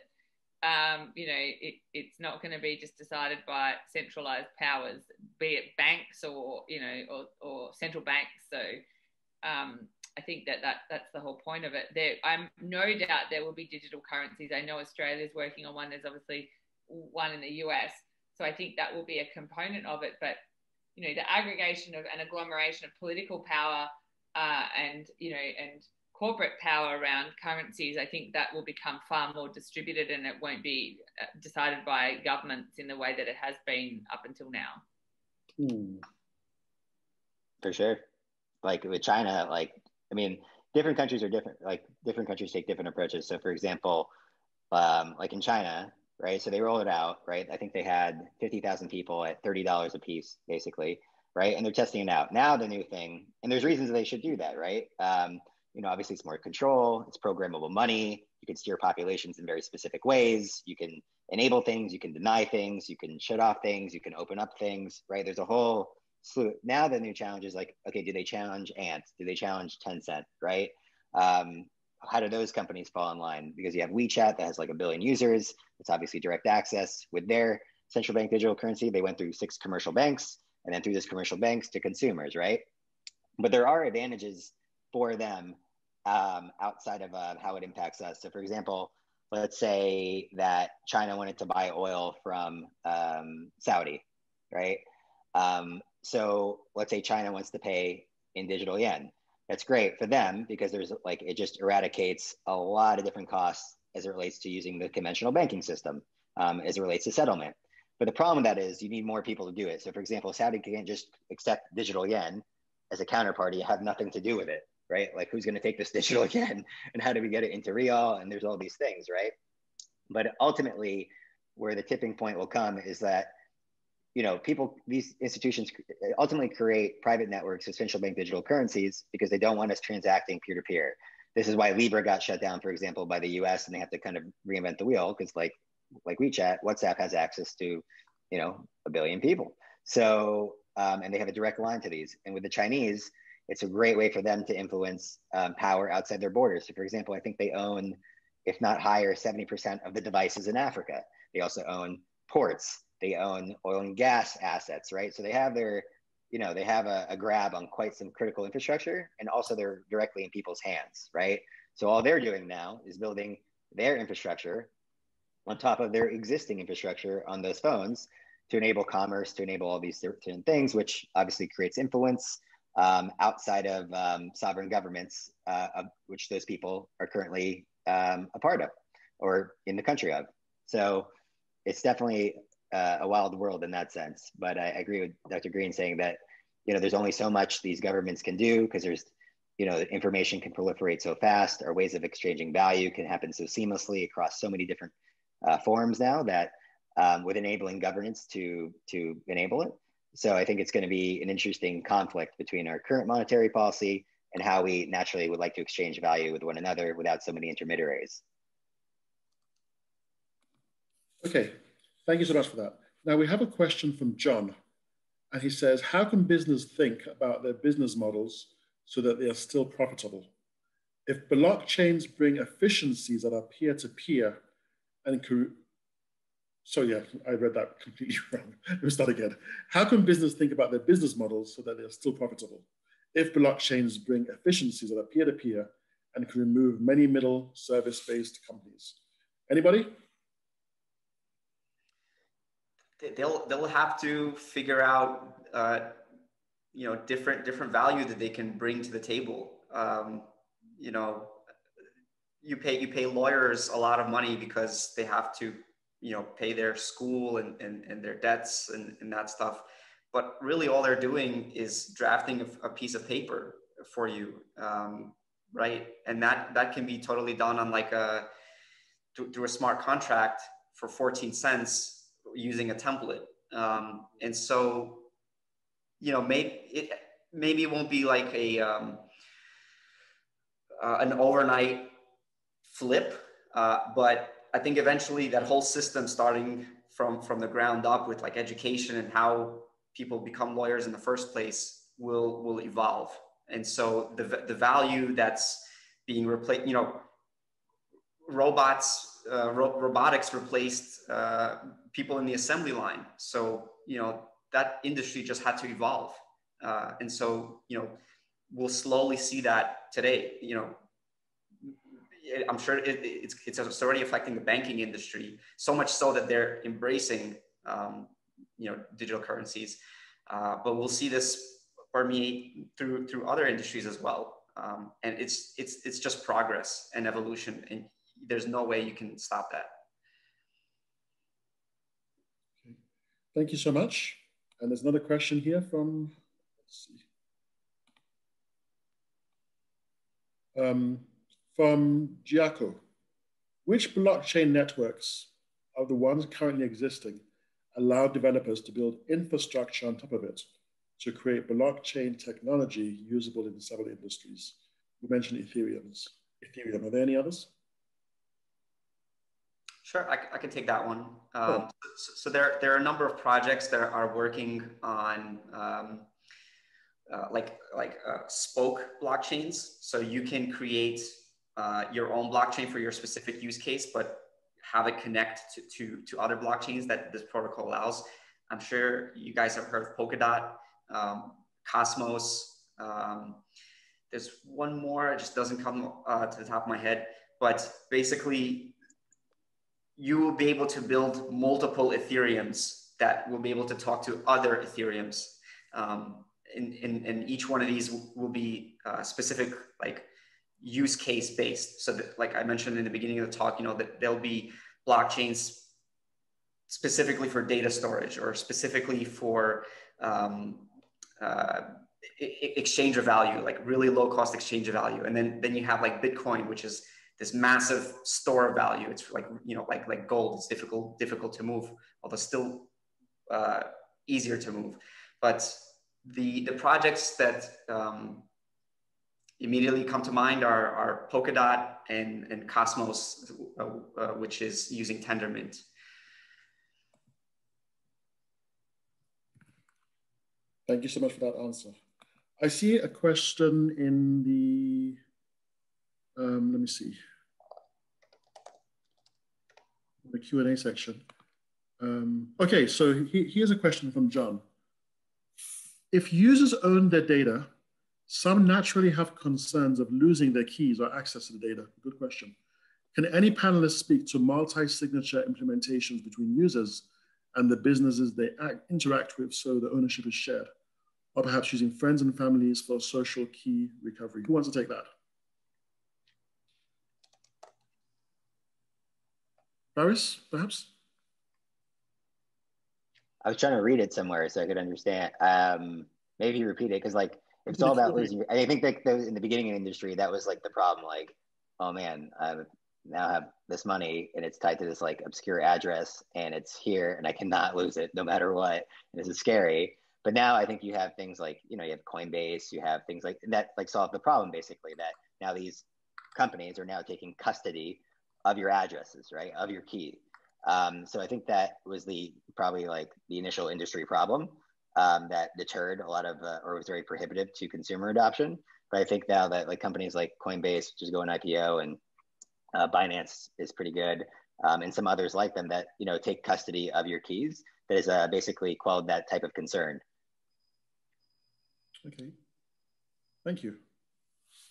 it's not going to be just decided by centralized powers, be it banks or central banks. So I think that's the whole point of it. I'm no doubt there will be digital currencies. I know Australia's working on one. There's obviously one in the US. So I think that will be a component of it. But the aggregation of an agglomeration of political power and corporate power around currencies, I think that will become far more distributed, and it won't be decided by governments in the way that it has been up until now. For sure. Like with China, different countries are different. Like different countries take different approaches. So for example, like in China, right? So they rolled it out, right? I think they had 50,000 people at $30 a piece, basically, right? And they're testing it out. Now the new thing, and there's reasons they should do that, right? Obviously it's more control, it's programmable money. You can steer populations in very specific ways. You can enable things, you can deny things, you can shut off things, you can open up things, right? There's a whole slew. Now the new challenge is like, okay, do they challenge Ant? Do they challenge Tencent, right? How do those companies fall in line? Because you have WeChat that has like 1 billion users. It's obviously direct access. With their central bank digital currency, they went through 6 commercial banks and then through those commercial banks to consumers, right? But there are advantages for them outside of how it impacts us. So for example, let's say that China wanted to buy oil from Saudi, right? So let's say China wants to pay in digital yen. That's great for them because there's like, it just eradicates a lot of different costs as it relates to using the conventional banking system, as it relates to settlement. But the problem with that is you need more people to do it. So for example, Saudi can't just accept digital yen as a counterparty, have nothing to do with it, right? Like who's gonna take this digital yen and how do we get it into real? And there's all these things, right? But ultimately, where the tipping point will come is that, you know, these institutions ultimately create private networks of central bank digital currencies because they don't want us transacting peer-to-peer. This is why Libra got shut down, for example, by the US, and they have to kind of reinvent the wheel because like WeChat, WhatsApp has access to, you know, 1 billion people. So, and they have a direct line to these. And with the Chinese, it's a great way for them to influence power outside their borders. So for example, I think they own, if not higher, 70% of the devices in Africa. They also own ports. They own oil and gas assets, right? So they have their, you know, they have a grab on quite some critical infrastructure, and also they're directly in people's hands, right? So all they're doing now is building their infrastructure on top of their existing infrastructure on those phones to enable commerce, to enable all these certain things, which obviously creates influence outside of sovereign governments, of which those people are currently a part of or in the country of. So it's definitely a wild world in that sense. But I agree with Dr. Green saying that, you know, there's only so much these governments can do because there's, you know, information can proliferate so fast. Our ways of exchanging value can happen so seamlessly across so many different forms now that with enabling governance to enable it. So I think it's going to be an interesting conflict between our current monetary policy and how we naturally would like to exchange value with one another without so many intermediaries. Okay, thank you so much for that. Now we have a question from John, and he says, how can business think about their business models so that they are still profitable? If blockchains bring efficiencies that are peer-to-peer and so yeah, I read that completely wrong. Let me start again. How can business think about their business models so that they are still profitable? If blockchains bring efficiencies that are peer-to-peer and can remove many middle service-based companies. Anybody? They'll have to figure out you know, different value that they can bring to the table. You know, you pay lawyers a lot of money because they have to, you know, pay their school and their debts and that stuff. But really all they're doing is drafting a piece of paper for you, right? And that can be totally done on like through a smart contract for 14 cents using a template. And so, you know, maybe it won't be like an overnight flip, but I think eventually that whole system, starting from the ground up with like education and how people become lawyers in the first place, will evolve. And so the value that's being replaced, you know, robotics replaced people in the assembly line. So, you know, that industry just had to evolve. And so, you know, we'll slowly see that today. You know, I'm sure it's already affecting the banking industry, so much so that they're embracing, you know, digital currencies. But we'll see this permeate through other industries as well. And it's just progress and evolution, and there's no way you can stop that. Okay. Thank you so much. And there's another question here from, let's see. From Giaco. Which blockchain networks of the ones currently existing allow developers to build infrastructure on top of it to create blockchain technology usable in several industries? You mentioned Ethereum. Are there any others? Sure, I can take that one. So there are a number of projects that are working on spoke blockchains. So you can create your own blockchain for your specific use case, but have it connect to other blockchains that this protocol allows. I'm sure you guys have heard of Polkadot, Cosmos. There's one more, it just doesn't come to the top of my head, but basically you will be able to build multiple Ethereums that will be able to talk to other Ethereums. in each one of these will be specific, like use case based. So that, like I mentioned in the beginning of the talk, you know, that there'll be blockchains specifically for data storage or specifically for exchange of value, like really low cost exchange of value. And then you have like Bitcoin, which is this massive store of value. It's like, you know, like gold. It's difficult to move, although still easier to move. But the projects that immediately come to mind are Polkadot and Cosmos, which is using Tendermint. Thank you so much for that answer. I see a question in the, let me see, the Q&A section. Okay, so here's a question from John. If users own their data, some naturally have concerns of losing their keys or access to the data. Good question. Can any panelists speak to multi-signature implementations between users and the businesses they interact with so the ownership is shared? Or perhaps using friends and families for social key recovery? Who wants to take that? Faris, perhaps? I was trying to read it somewhere so I could understand. Maybe you repeat it, because like if it's all about losing, I think that in the beginning of the industry, that was like the problem. Like, oh man, I now have this money and it's tied to this like obscure address and it's here and I cannot lose it no matter what. And this is scary. But now I think you have things like, you know, you have Coinbase, you have things like that, like solve the problem basically, that now these companies are now taking custody of your addresses, right, of your key. So I think that was probably like the initial industry problem that deterred a lot of, or was very prohibitive to consumer adoption. But I think now that like companies like Coinbase, which is going IPO, and Binance is pretty good, and some others like them that, you know, take custody of your keys, that is basically quelled that type of concern. Okay, thank you.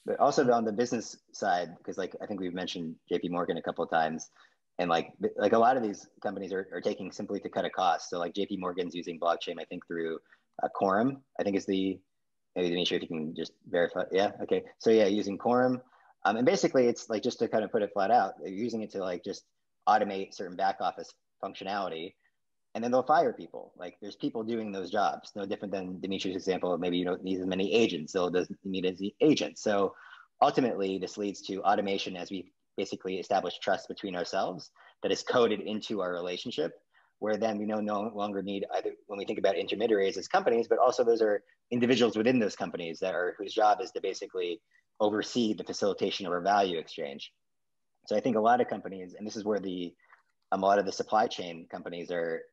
But also on the business side, because like I think we've mentioned JP Morgan a couple of times, and like a lot of these companies are taking simply to cut a cost. So like JP Morgan's using blockchain, I think through Quorum, I think is maybe Demetri, if you can just verify. Yeah, okay. So yeah, using Quorum. And basically it's like, just to kind of put it flat out, they're using it to like just automate certain back office functionality. And then they'll fire people. Like there's people doing those jobs. No different than Dimitri's example of maybe you don't need as many agents, so it doesn't need as many agents. So ultimately this leads to automation as we basically establish trust between ourselves that is coded into our relationship, where then we no longer need either, when we think about intermediaries as companies, but also those are individuals within those companies that are, whose job is to basically oversee the facilitation of our value exchange. So I think a lot of companies, and this is where a lot of the supply chain companies are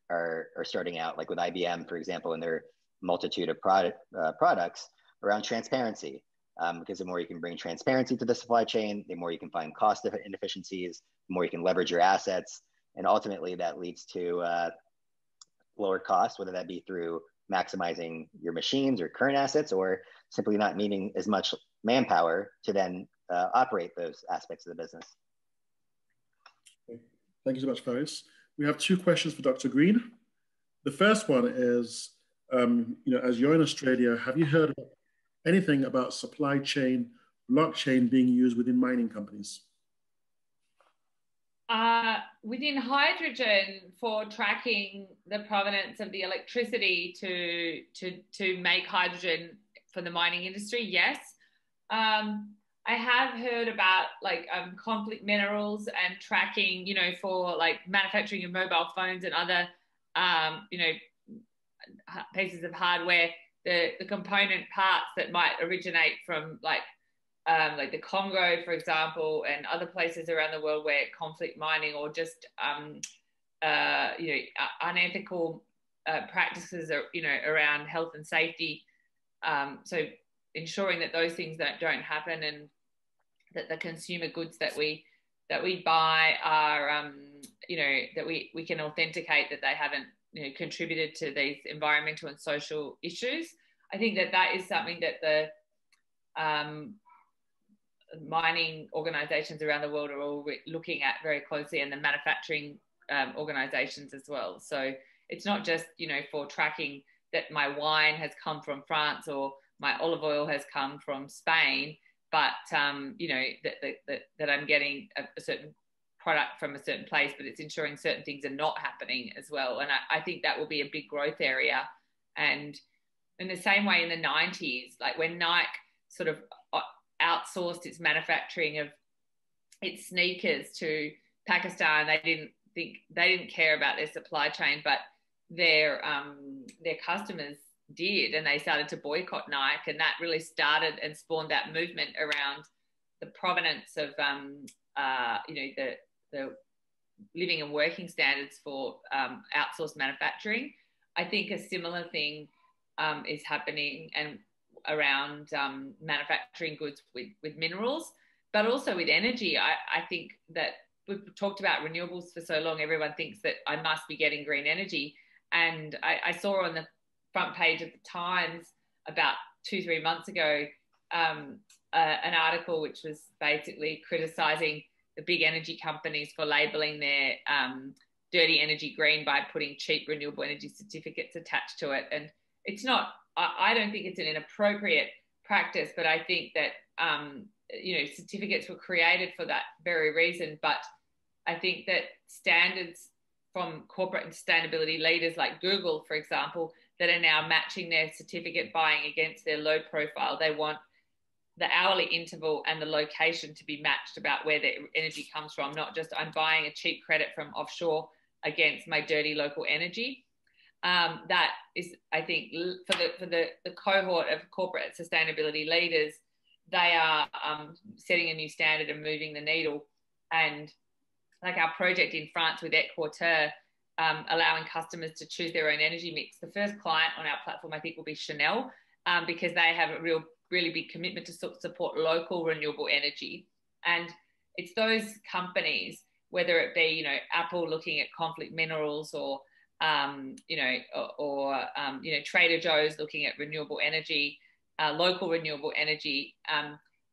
starting out, like with IBM, for example, in their multitude of products around transparency. Because the more you can bring transparency to the supply chain, the more you can find cost inefficiencies, the more you can leverage your assets. And ultimately that leads to lower costs, whether that be through maximizing your machines or current assets, or simply not needing as much manpower to then operate those aspects of the business. Okay. Thank you so much, Faris. We have two questions for Dr. Green. The first one is, you know, as you're in Australia, have you heard anything about supply chain blockchain being used within mining companies? Within hydrogen, for tracking the provenance of the electricity to make hydrogen for the mining industry, yes. I have heard about like conflict minerals and tracking, you know, for like manufacturing of mobile phones and other, you know, pieces of hardware, the component parts that might originate from like the Congo, for example, and other places around the world where conflict mining or just, you know, unethical practices are, you know, around health and safety. So ensuring that those things don't happen, and that the consumer goods that we buy are, you know, that we can authenticate that they haven't, you know, contributed to these environmental and social issues. I think that is something that the mining organizations around the world are all looking at very closely, and the manufacturing organizations as well. So it's not just, you know, for tracking that my wine has come from France or my olive oil has come from Spain, but you know, that I'm getting a certain product from a certain place, but it's ensuring certain things are not happening as well. And I think that will be a big growth area. And in the same way in the 90s, like when Nike sort of outsourced its manufacturing of its sneakers to Pakistan, they didn't care about their supply chain, but their customers did, and they started to boycott Nike, and that really started and spawned that movement around the provenance of you know, the living and working standards for outsourced manufacturing. I think a similar thing is happening and around manufacturing goods with minerals, but also with energy. I think that we've talked about renewables for so long, everyone thinks that I must be getting green energy. And I saw on the front page of the Times about 2-3 months ago an article which was basically criticising the big energy companies for labelling their dirty energy green by putting cheap renewable energy certificates attached to it. And it's not, I don't think it's an inappropriate practice, but I think that, you know, certificates were created for that very reason. But I think that standards from corporate and sustainability leaders like Google, for example, that are now matching their certificate buying against their load profile. They want the hourly interval and the location to be matched about where their energy comes from, not just I'm buying a cheap credit from offshore against my dirty local energy. That is, I think, for the cohort of corporate sustainability leaders, they are setting a new standard and moving the needle. And like our project in France with Equateur, allowing customers to choose their own energy mix. The first client on our platform, I think, will be Chanel, because they have a really big commitment to support local renewable energy. And it's those companies, whether it be, you know, Apple looking at conflict minerals, or you know, you know, Trader Joe's looking at renewable energy, local renewable energy.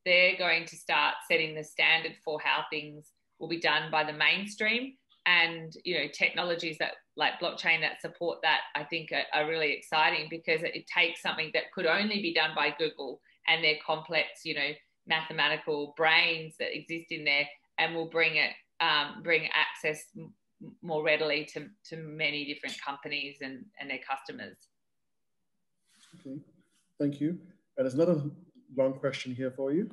They're going to start setting the standard for how things will be done by the mainstream. And, you know, technologies that like blockchain that support that, I think are really exciting, because it takes something that could only be done by Google and their complex, you know, mathematical brains that exist in there, and will bring access more readily to many different companies and their customers. Okay, thank you. And there's another long question here for you.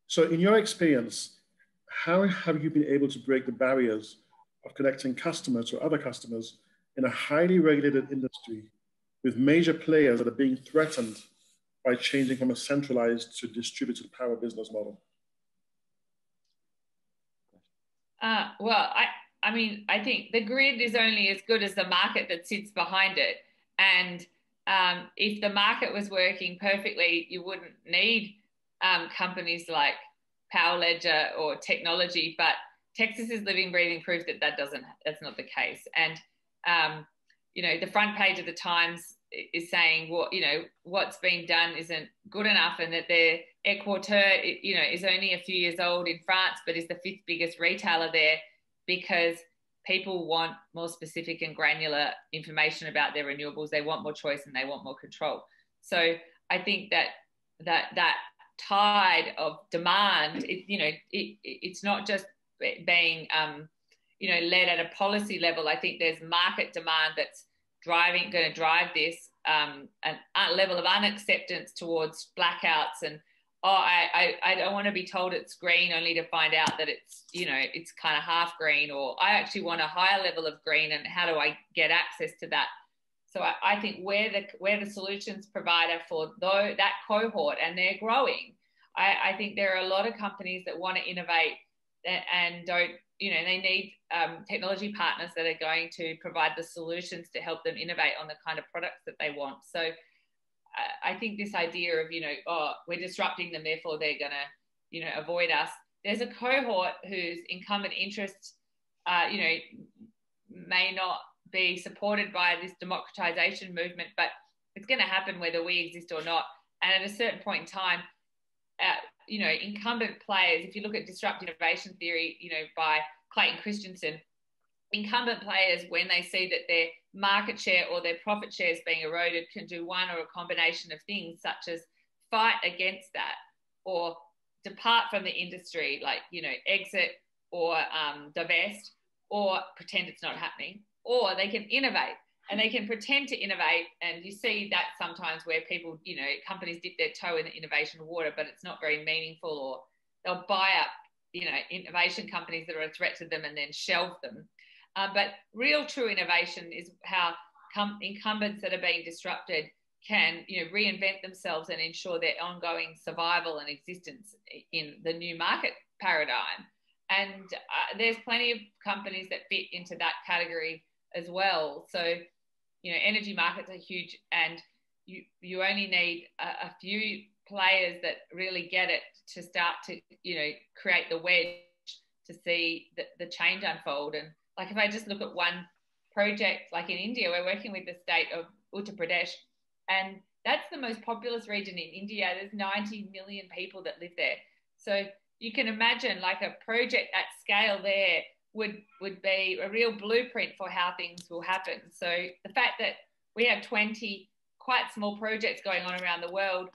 So in your experience, how have you been able to break the barriers of connecting customers to other customers in a highly regulated industry with major players that are being threatened by changing from a centralized to distributed power business model? Well, I mean, I think the grid is only as good as the market that sits behind it. And if the market was working perfectly, you wouldn't need companies like Power Ledger or technology. But Texas is living, breathing proof that that's not the case. And you know, the front page of the Times is saying what's being done isn't good enough, and that their Equateur, you know, is only a few years old in France, but is the 5th biggest retailer there, because people want more specific and granular information about their renewables. They want more choice and they want more control. So I think that tide of demand, it's not just being led at a policy level. I think there's market demand that's going to drive this, a level of unacceptance towards blackouts and I don't want to be told it's green only to find out that it's kind of half green, or I actually want a higher level of green, and how do I get access to that? So I think we're the solutions provider for that cohort, and they're growing. I think there are a lot of companies that want to innovate and don't, they need technology partners that are going to provide the solutions to help them innovate on the kind of products that they want. So I think this idea of, we're disrupting them, therefore they're going to, avoid us. There's a cohort whose incumbent interests, may not be supported by this democratization movement, but it's going to happen whether we exist or not. And at a certain point in time, incumbent players, if you look at disruptive innovation theory, by Clayton Christensen, incumbent players, when they see that their market share or their profit share is being eroded, can do one or a combination of things, such as fight against that or depart from the industry, like, you know, exit or divest, or pretend it's not happening, or they can innovate. And they can pretend to innovate. And you see that sometimes where people, you know, companies dip their toe in the innovation water, but it's not very meaningful, or they'll buy up, you know, innovation companies that are a threat to them and then shelve them. But real true innovation is how incumbents that are being disrupted can, you know, reinvent themselves and ensure their ongoing survival and existence in the new market paradigm. And there's plenty of companies that fit into that category as well. So, you know, energy markets are huge, and you only need a few players that really get it to start to, you know, create the wedge to see the change unfold. And like, if I just look at one project, like in India, we're working with the state of Uttar Pradesh, and that's the most populous region in India. There's 90 million people that live there. So you can imagine, like, a project at scale there would be a real blueprint for how things will happen. So the fact that we have 20 quite small projects going on around the world,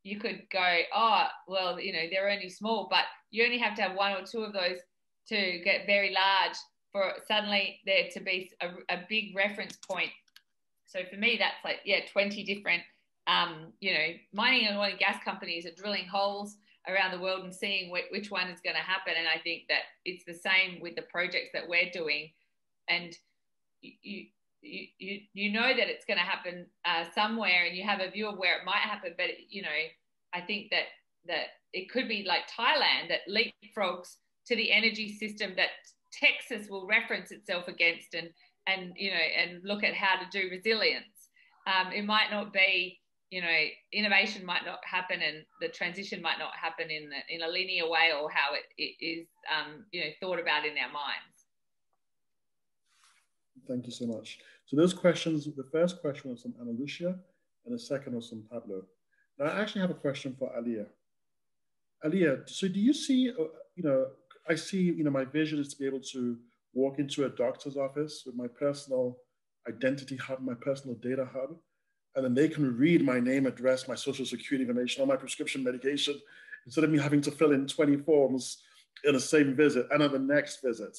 you could go, oh, well, you know, they're only small, but you only have to have one or two of those to get very large for suddenly there to be a big reference point. So for me, that's like, yeah, 20 different, you know, mining and oil and gas companies are drilling holes around the world and seeing which one is going to happen. And I think that it's the same with the projects that we're doing. And you know that it's going to happen somewhere, and you have a view of where it might happen. But, you know, I think that it could be like Thailand that leapfrogs to the energy system that Texas will reference itself against, and you know, and look at how to do resilience. It might not be, you know, innovation might not happen, and the transition might not happen in a linear way, or how it is, you know, thought about in our minds. Thank you so much. So those questions, the first question was from Ana Lucia, and the second was from Pablo. Now I actually have a question for Alia. Alia, so do you see, you know, I see, you know, my vision is to be able to walk into a doctor's office with my personal identity hub, my personal data hub, and then they can read my name, address, my social security information, all my prescription medication, instead of me having to fill in 20 forms in the same visit and on the next visit.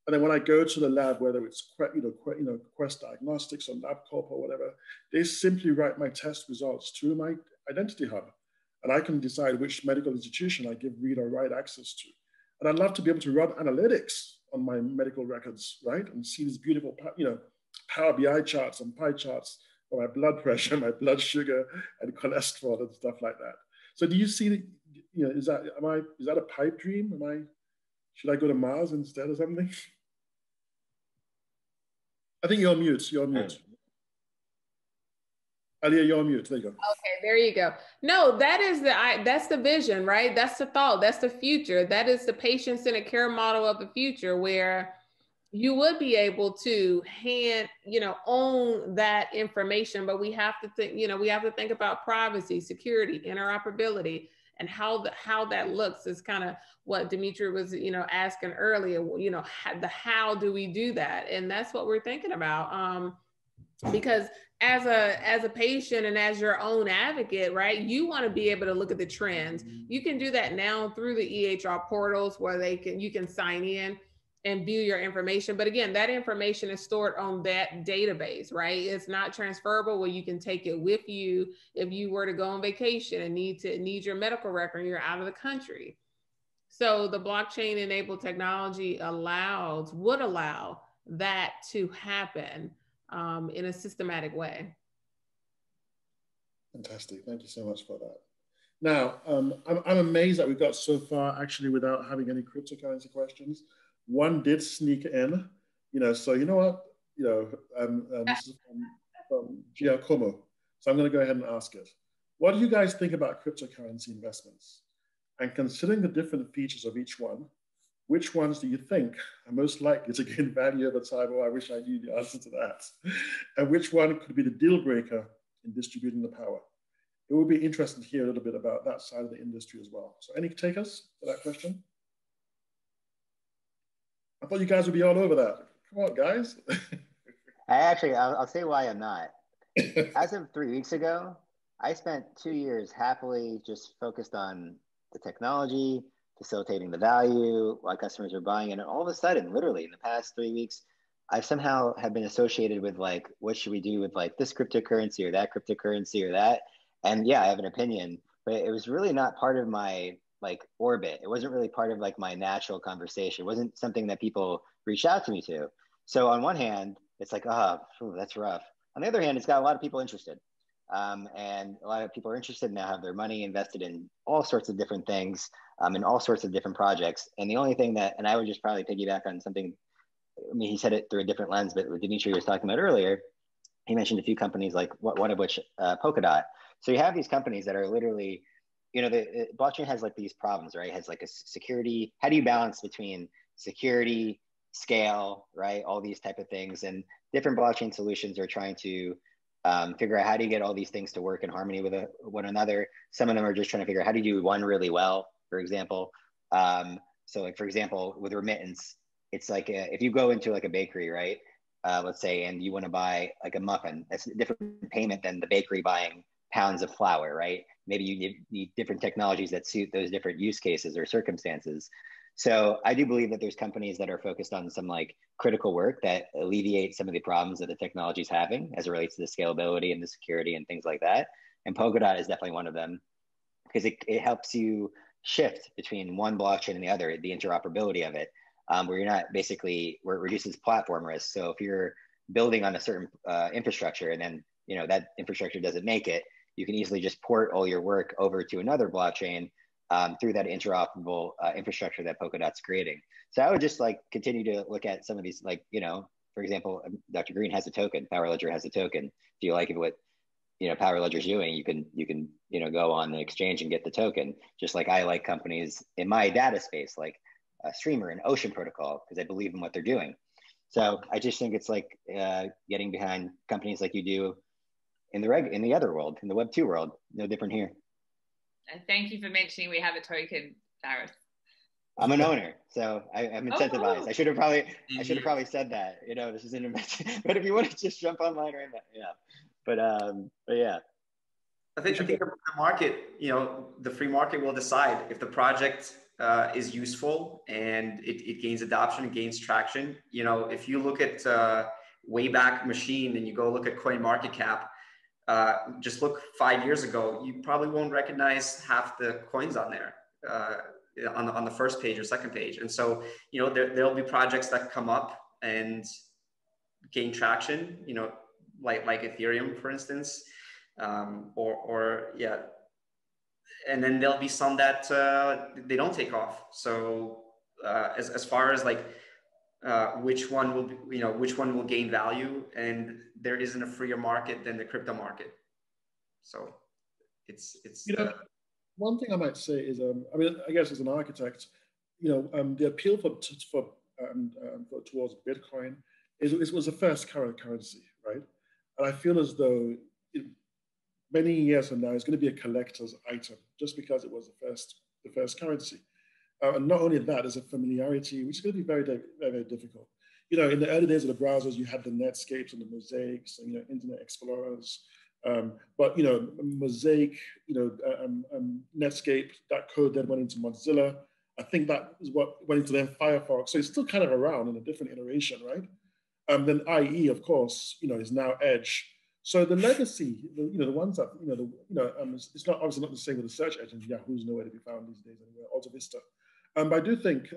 And then when I go to the lab, whether it's Quest Diagnostics or LabCorp or whatever, they simply write my test results to my identity hub, and I can decide which medical institution I give read or write access to. And I'd love to be able to run analytics on my medical records, right, and see these beautiful, you know, Power BI charts and pie charts for my blood pressure, my blood sugar, and cholesterol and stuff like that. So do you see, you know, is that a pipe dream? Should I go to Mars instead or something? I think you're on mute. You're on mute. Alia, you're on mute. There you go. Okay, there you go. No, that's the vision, right? That's the thought. That's the future. That is the patient-centered care model of the future, where you would be able to own that information. But we have to think, we have to think about privacy, security, interoperability, and how that looks is kind of what Dimitri was, asking earlier. How do we do that? And that's what we're thinking about. Because as a patient and as your own advocate, right, you want to be able to look at the trends. You can do that now through the EHR portals, where you can sign in and view your information. But again, that information is stored on that database, right? It's not transferable, where you can take it with you if you were to go on vacation and need your medical record and you're out of the country. So the blockchain enabled technology would allow that to happen in a systematic way. Fantastic. Thank you so much for that. Now, I'm amazed that we got so far actually without having any cryptocurrency questions. One did sneak in, so you know what, this is from Giacomo. So I'm going to go ahead and ask it. What do you guys think about cryptocurrency investments? And considering the different features of each one, which ones do you think are most likely to gain value over time? Oh, I wish I knew the answer to that. And which one could be the deal breaker in distributing the power? It would be interesting to hear a little bit about that side of the industry as well. So any takers for that question? I thought you guys would be all over that. Come on, guys. I'll say why I'm not. As of 3 weeks ago, I spent 2 years happily just focused on the technology, facilitating the value, why customers are buying it. And all of a sudden, literally in the past 3 weeks, I've somehow have been associated with like, what should we do with like this cryptocurrency or that cryptocurrency or that? And yeah, I have an opinion, but it was really not part of my like orbit. It wasn't really part of like my natural conversation. It wasn't something that people reached out to me to. So on one hand, it's like, oh, that's rough. On the other hand, it's got a lot of people interested. And a lot of people are interested now, have their money invested in all sorts of different things, in all sorts of different projects. And the only thing that, and I would just probably piggyback on something, I mean, he said it through a different lens, but what Dimitri was talking about earlier, he mentioned a few companies, like one of which, Polkadot. So you have these companies that are literally, you know, the blockchain has like these problems, right? It has like a security. How do you balance between security, scale, right? All these type of things, and different blockchain solutions are trying to figure out how do you get all these things to work in harmony with one another. Some of them are just trying to figure out how do you do one really well, for example. So like, for example, with remittance, it's like if you go into like a bakery, right? Let's say, and you want to buy like a muffin, that's a different payment than the bakery buying pounds of flour, right? Maybe you need different technologies that suit those different use cases or circumstances. So I do believe that there's companies that are focused on some like critical work that alleviate some of the problems that the technology is having as it relates to the scalability and the security and things like that. And Polkadot is definitely one of them, because it helps you shift between one blockchain and the other, the interoperability of it, where you're not basically, where it reduces platform risk. So if you're building on a certain infrastructure and then, you know, that infrastructure doesn't make it, you can easily just port all your work over to another blockchain through that interoperable infrastructure that Polkadot's creating. So I would just like continue to look at some of these, like, you know, for example, Dr. Green has a token, Power Ledger has a token. If you like what, you know, Power Ledger's doing, you can, you know, go on the exchange and get the token. Just like I like companies in my data space, like Streamer and Ocean Protocol, because I believe in what they're doing. So I just think it's like getting behind companies like you do in the other world, in the Web 2 world. No different here. Thank you for mentioning we have a token, Cyrus. I'm an owner, so I'm incentivized. Oh. I should have probably said that. You know, this is an investment. But if you want to just jump online right now, yeah. But yeah. I think the market, you know, the free market will decide if the project is useful and it gains adoption, it gains traction. You know, if you look at Wayback Machine and you go look at CoinMarketCap, just look 5 years ago, you probably won't recognize half the coins on there on the first page or second page. And so, you know, there'll be projects that come up and gain traction, you know, like Ethereum, for instance, or yeah. And then there'll be some that they don't take off. So as far as like which one will be, you know, which one will gain value, and there isn't a freer market than the crypto market. So it's you know, one thing I might say is I mean, I guess as an architect, you know, the appeal towards Bitcoin it was the first currency, right? And I feel as though many years from now it's going to be a collector's item just because it was the first currency. And not only that, there's a familiarity, which is going to be very, very, very difficult. You know, in the early days of the browsers, you had the Netscapes and the Mosaics and, you know, Internet Explorers. But, you know, Mosaic, you know, Netscape, that code then went into Mozilla. I think that is what went into then Firefox. So it's still kind of around in a different iteration, right? Then IE, of course, you know, is now Edge. So the legacy, you know, the ones that, it's not obviously not the same with the search engines. Yahoo's nowhere to be found these days anywhere, Alta Vista. But I do think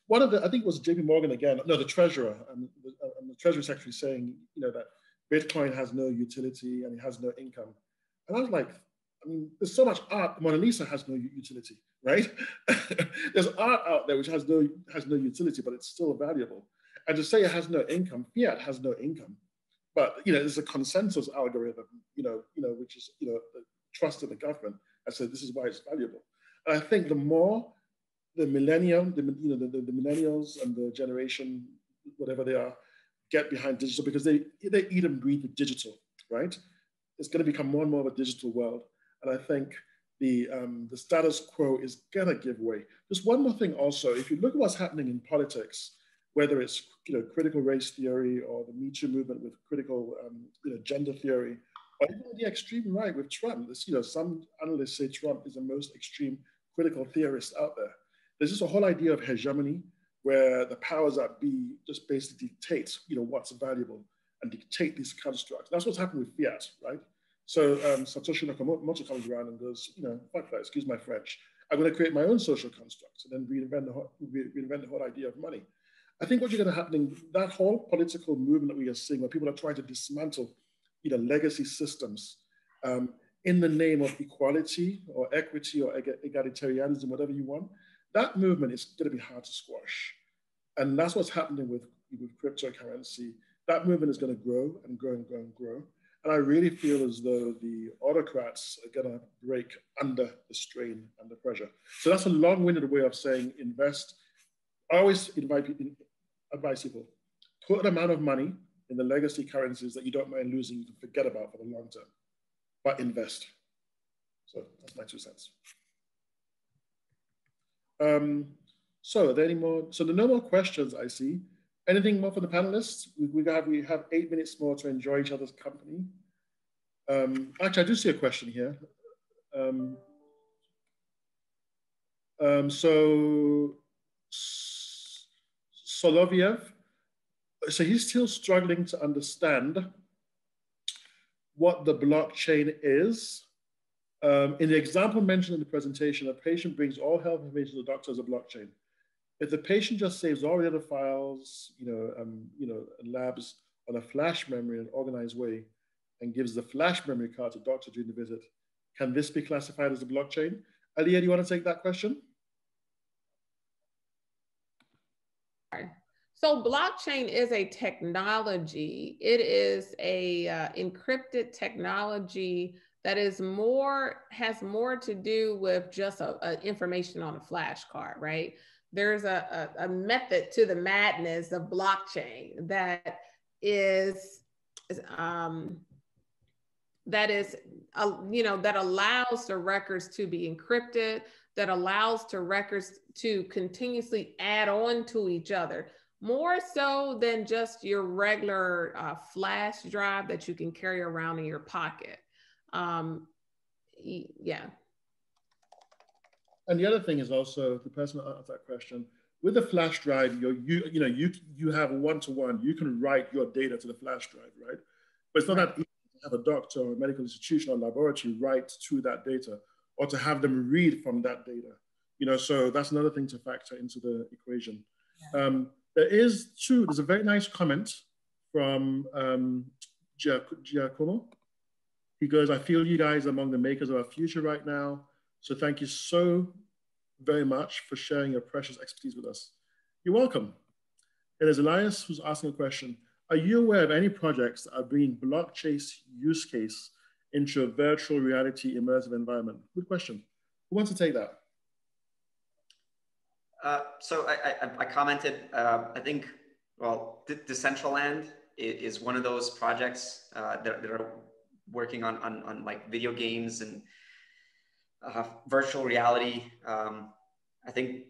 one of the, I think it was JP Morgan again, no, the treasurer, the treasury secretary saying, you know, that Bitcoin has no utility and it has no income. And I was like, I mean, there's so much art. Mona Lisa has no utility, right? There's art out there which has no utility, but it's still valuable. And to say it has no income, fiat has no income. But, you know, there's a consensus algorithm, you know, which is, you know, trust in the government. I said, this is why it's valuable. And I think the more the millennials and the generation, whatever they are, get behind digital, because they eat and breathe with digital, right? It's going to become more and more of a digital world. And I think the status quo is going to give way. Just one more thing also, if you look at what's happening in politics, whether it's critical race theory or the Me Too movement with critical gender theory, or even the extreme right with Trump. Some analysts say Trump is the most extreme critical theorist out there. There's just a whole idea of hegemony where the powers that be just basically dictate what's valuable and dictate these constructs. That's what's happened with fiat, right? So Satoshi Nakamoto comes around and goes, fuck that, excuse my French. I'm going to create my own social constructs and then reinvent the whole idea of money. I think what's going to happen, that whole political movement that we are seeing, where people are trying to dismantle, legacy systems in the name of equality or equity or egalitarianism, whatever you want, that movement is going to be hard to squash. And that's what's happening with cryptocurrency. That movement is going to grow and grow and grow and grow. And I really feel as though the autocrats are going to break under the strain and the pressure. So that's a long-winded way of saying invest. I always advise people, put an amount of money in the legacy currencies that you don't mind losing, you can forget about for the long term, but invest. So that's my 2 cents. So are there any more? So there are no more questions, I see. Anything more for the panelists? We have 8 minutes more to enjoy each other's company. Actually, I do see a question here. So Soloviev, so he's still struggling to understand what the blockchain is. In the example mentioned in the presentation, a patient brings all health information to the doctor as a blockchain. If the patient just saves all the other files, labs on a flash memory in an organized way and gives the flash memory card to the doctor during the visit, can this be classified as a blockchain? Aliyah, do you want to take that question? So blockchain is a technology. It is a encrypted technology that has more to do with just information on a flash card, right? There's a method to the madness of blockchain that allows the records to be encrypted, that allows the records to continuously add on to each other, more so than just your regular flash drive that you can carry around in your pocket. Yeah. And the other thing is also, the person that asked that question, with the flash drive, you have one-to-one, you can write your data to the flash drive, right? But it's not that easy to have a doctor or a medical institution or laboratory write to that data, or to have them read from that data. So that's another thing to factor into the equation. Yeah. There's a very nice comment from Giacomo. He goes, I feel you guys are among the makers of our future right now. So thank you so very much for sharing your precious expertise with us. You're welcome. And there's Elias who's asking a question. Are you aware of any projects that are bringing blockchain use case into a virtual reality immersive environment? Good question. Who wants to take that? So I commented, I think, well, Decentraland is one of those projects that are working on like video games and virtual reality. I think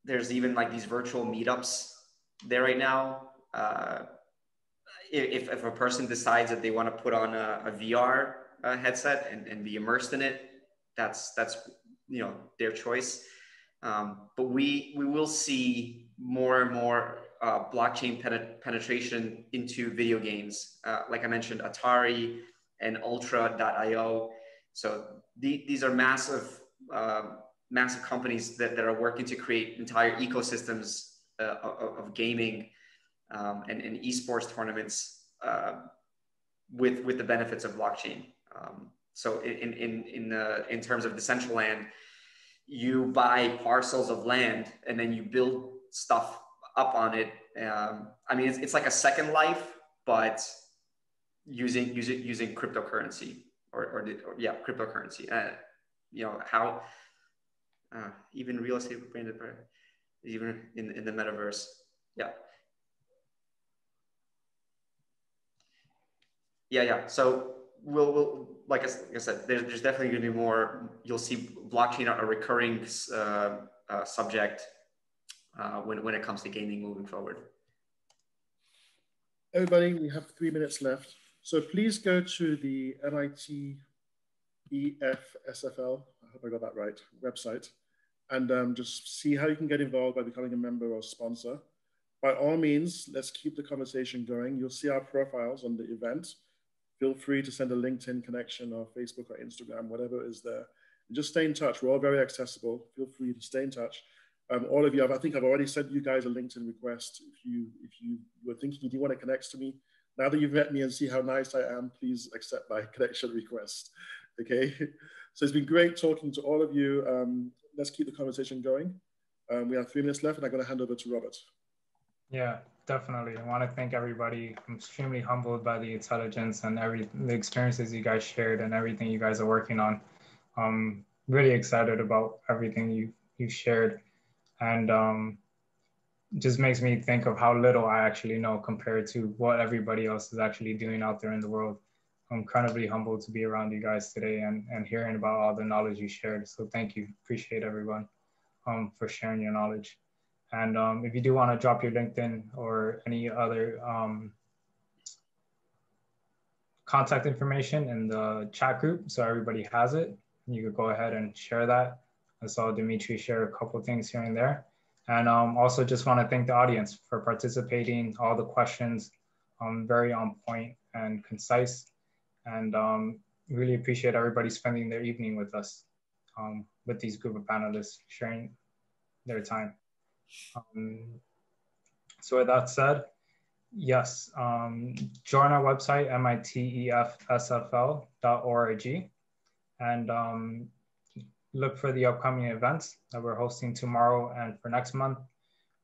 there's even like these virtual meetups there right now. If a person decides that they want to put on a VR headset and be immersed in it, that's their choice. But we will see more and more blockchain penetration into video games. Like I mentioned, Atari and Ultra.io. So these are massive companies that are working to create entire ecosystems of gaming and esports tournaments with the benefits of blockchain. So in terms of Decentraland, you buy parcels of land and then you build stuff up on it. I mean, it's like a second life, but using cryptocurrency or cryptocurrency. How even real estate branded, even in the metaverse. Yeah. So we'll like I said, there's definitely going to be more. You'll see blockchain a recurring subject when it comes to gaming moving forward. Everybody, we have 3 minutes left. So please go to the MIT EFSFL, I hope I got that right, website, and just see how you can get involved by becoming a member or sponsor. By all means, let's keep the conversation going. You'll see our profiles on the event. Feel free to send a LinkedIn connection or Facebook or Instagram, whatever is there. And just stay in touch. We're all very accessible. Feel free to stay in touch. All of you, I think I've already sent you guys a LinkedIn request. If you were thinking you do want to connect to me, now that you've met me and see how nice I am, please accept my connection request. Okay. So it's been great talking to all of you. Let's keep the conversation going. We have 3 minutes left, and I'm going to hand over to Robert. Yeah, definitely. I want to thank everybody. I'm extremely humbled by the intelligence and the experiences you guys shared and everything you guys are working on. I'm really excited about everything you shared. And just makes me think of how little I actually know compared to what everybody else is actually doing out there in the world. I'm incredibly humbled to be around you guys today and hearing about all the knowledge you shared. So thank you. Appreciate everyone for sharing your knowledge. And if you do want to drop your LinkedIn or any other contact information in the chat group so everybody has it, you could go ahead and share that. I saw Dimitri share a couple of things here and there. And also just want to thank the audience for participating, all the questions, very on point and concise. And really appreciate everybody spending their evening with us, with these group of panelists, sharing their time. So with that said, yes, join our website, mitefsfl.org, and look for the upcoming events that we're hosting tomorrow and for next month.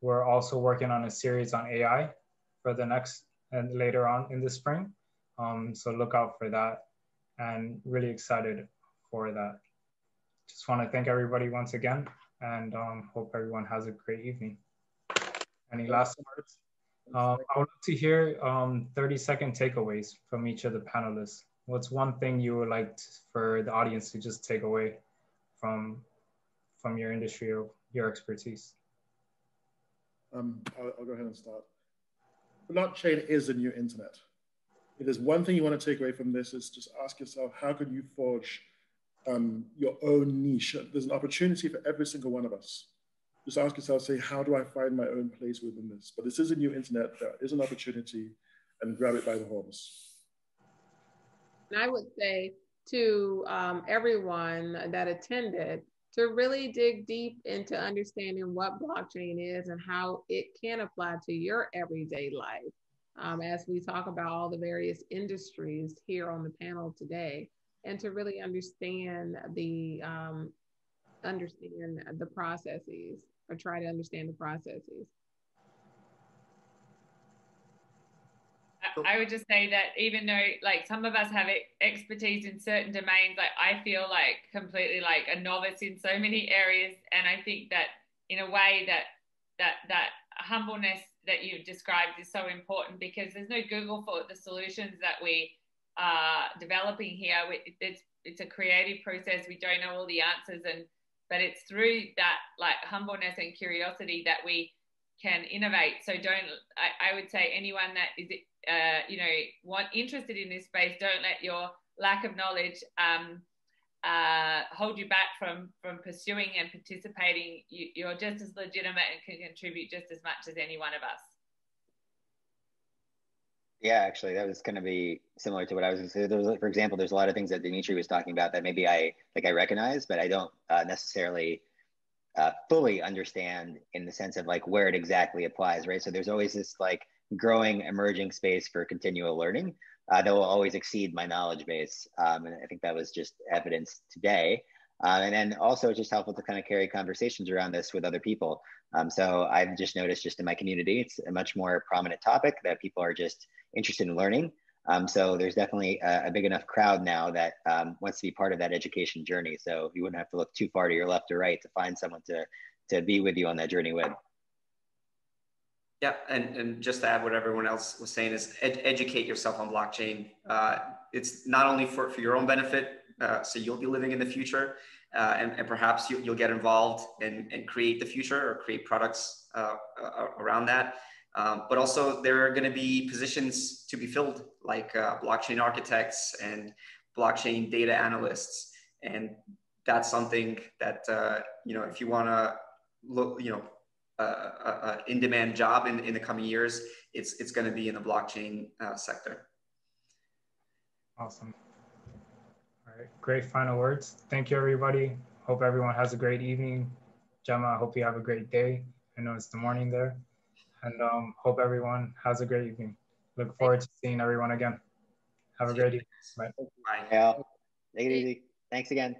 We're also working on a series on AI for the next and later on in the spring. So look out for that, and really excited for that. Just want to thank everybody once again, and hope everyone has a great evening. Any last words? I would love to hear 30-second takeaways from each of the panelists. What's one thing you would like for the audience to just take away from your industry or your expertise? I'll go ahead and start. Blockchain is the new internet. If there's one thing you want to take away from this, is just ask yourself, how can you forge your own niche? There's an opportunity for every single one of us. Just ask yourself, say, how do I find my own place within this? But this is a new internet, there is an opportunity, and grab it by the horns. And I would say to everyone that attended, to really dig deep into understanding what blockchain is and how it can apply to your everyday life. As we talk about all the various industries here on the panel today, and to really understand the processes, or try to understand the processes. I would just say that even though like some of us have expertise in certain domains, like I feel like completely like a novice in so many areas. And I think that in a way that humbleness that you described is so important, because there's no Google for the solutions that we are developing here. It's a creative process. We don't know all the answers, but it's through that like humbleness and curiosity that we can innovate. So I would say anyone that is interested in this space, don't let your lack of knowledge hold you back from pursuing and participating. You're just as legitimate and can contribute just as much as any one of us. Yeah, actually, that was going to be similar to what I was going to say. There was, for example, there's a lot of things that Dimitri was talking about that maybe I recognize, but I don't necessarily fully understand in the sense of like where it exactly applies, right? So there's always this like growing, emerging space for continual learning that will always exceed my knowledge base. And I think that was just evidence today. And then also it's just helpful to kind of carry conversations around this with other people. So I've just noticed just in my community, it's a much more prominent topic that people are just interested in learning. So there's definitely a big enough crowd now that wants to be part of that education journey. So you wouldn't have to look too far to your left or right to find someone to be with you on that journey with. Yeah, and just to add what everyone else was saying is educate yourself on blockchain. It's not only for your own benefit, so you'll be living in the future, and perhaps you'll get involved and create the future or create products around that. But also there are going to be positions to be filled, like blockchain architects and blockchain data analysts. And that's something that, if you want to look, in-demand job in the coming years, it's going to be in the blockchain sector. Awesome. All right, great final words. Thank you, everybody. Hope everyone has a great evening. Gemma, I hope you have a great day. I know it's the morning there. And hope everyone has a great evening. Look forward to seeing everyone again. Have a great evening. Bye. Bye. Take it easy. Thanks again.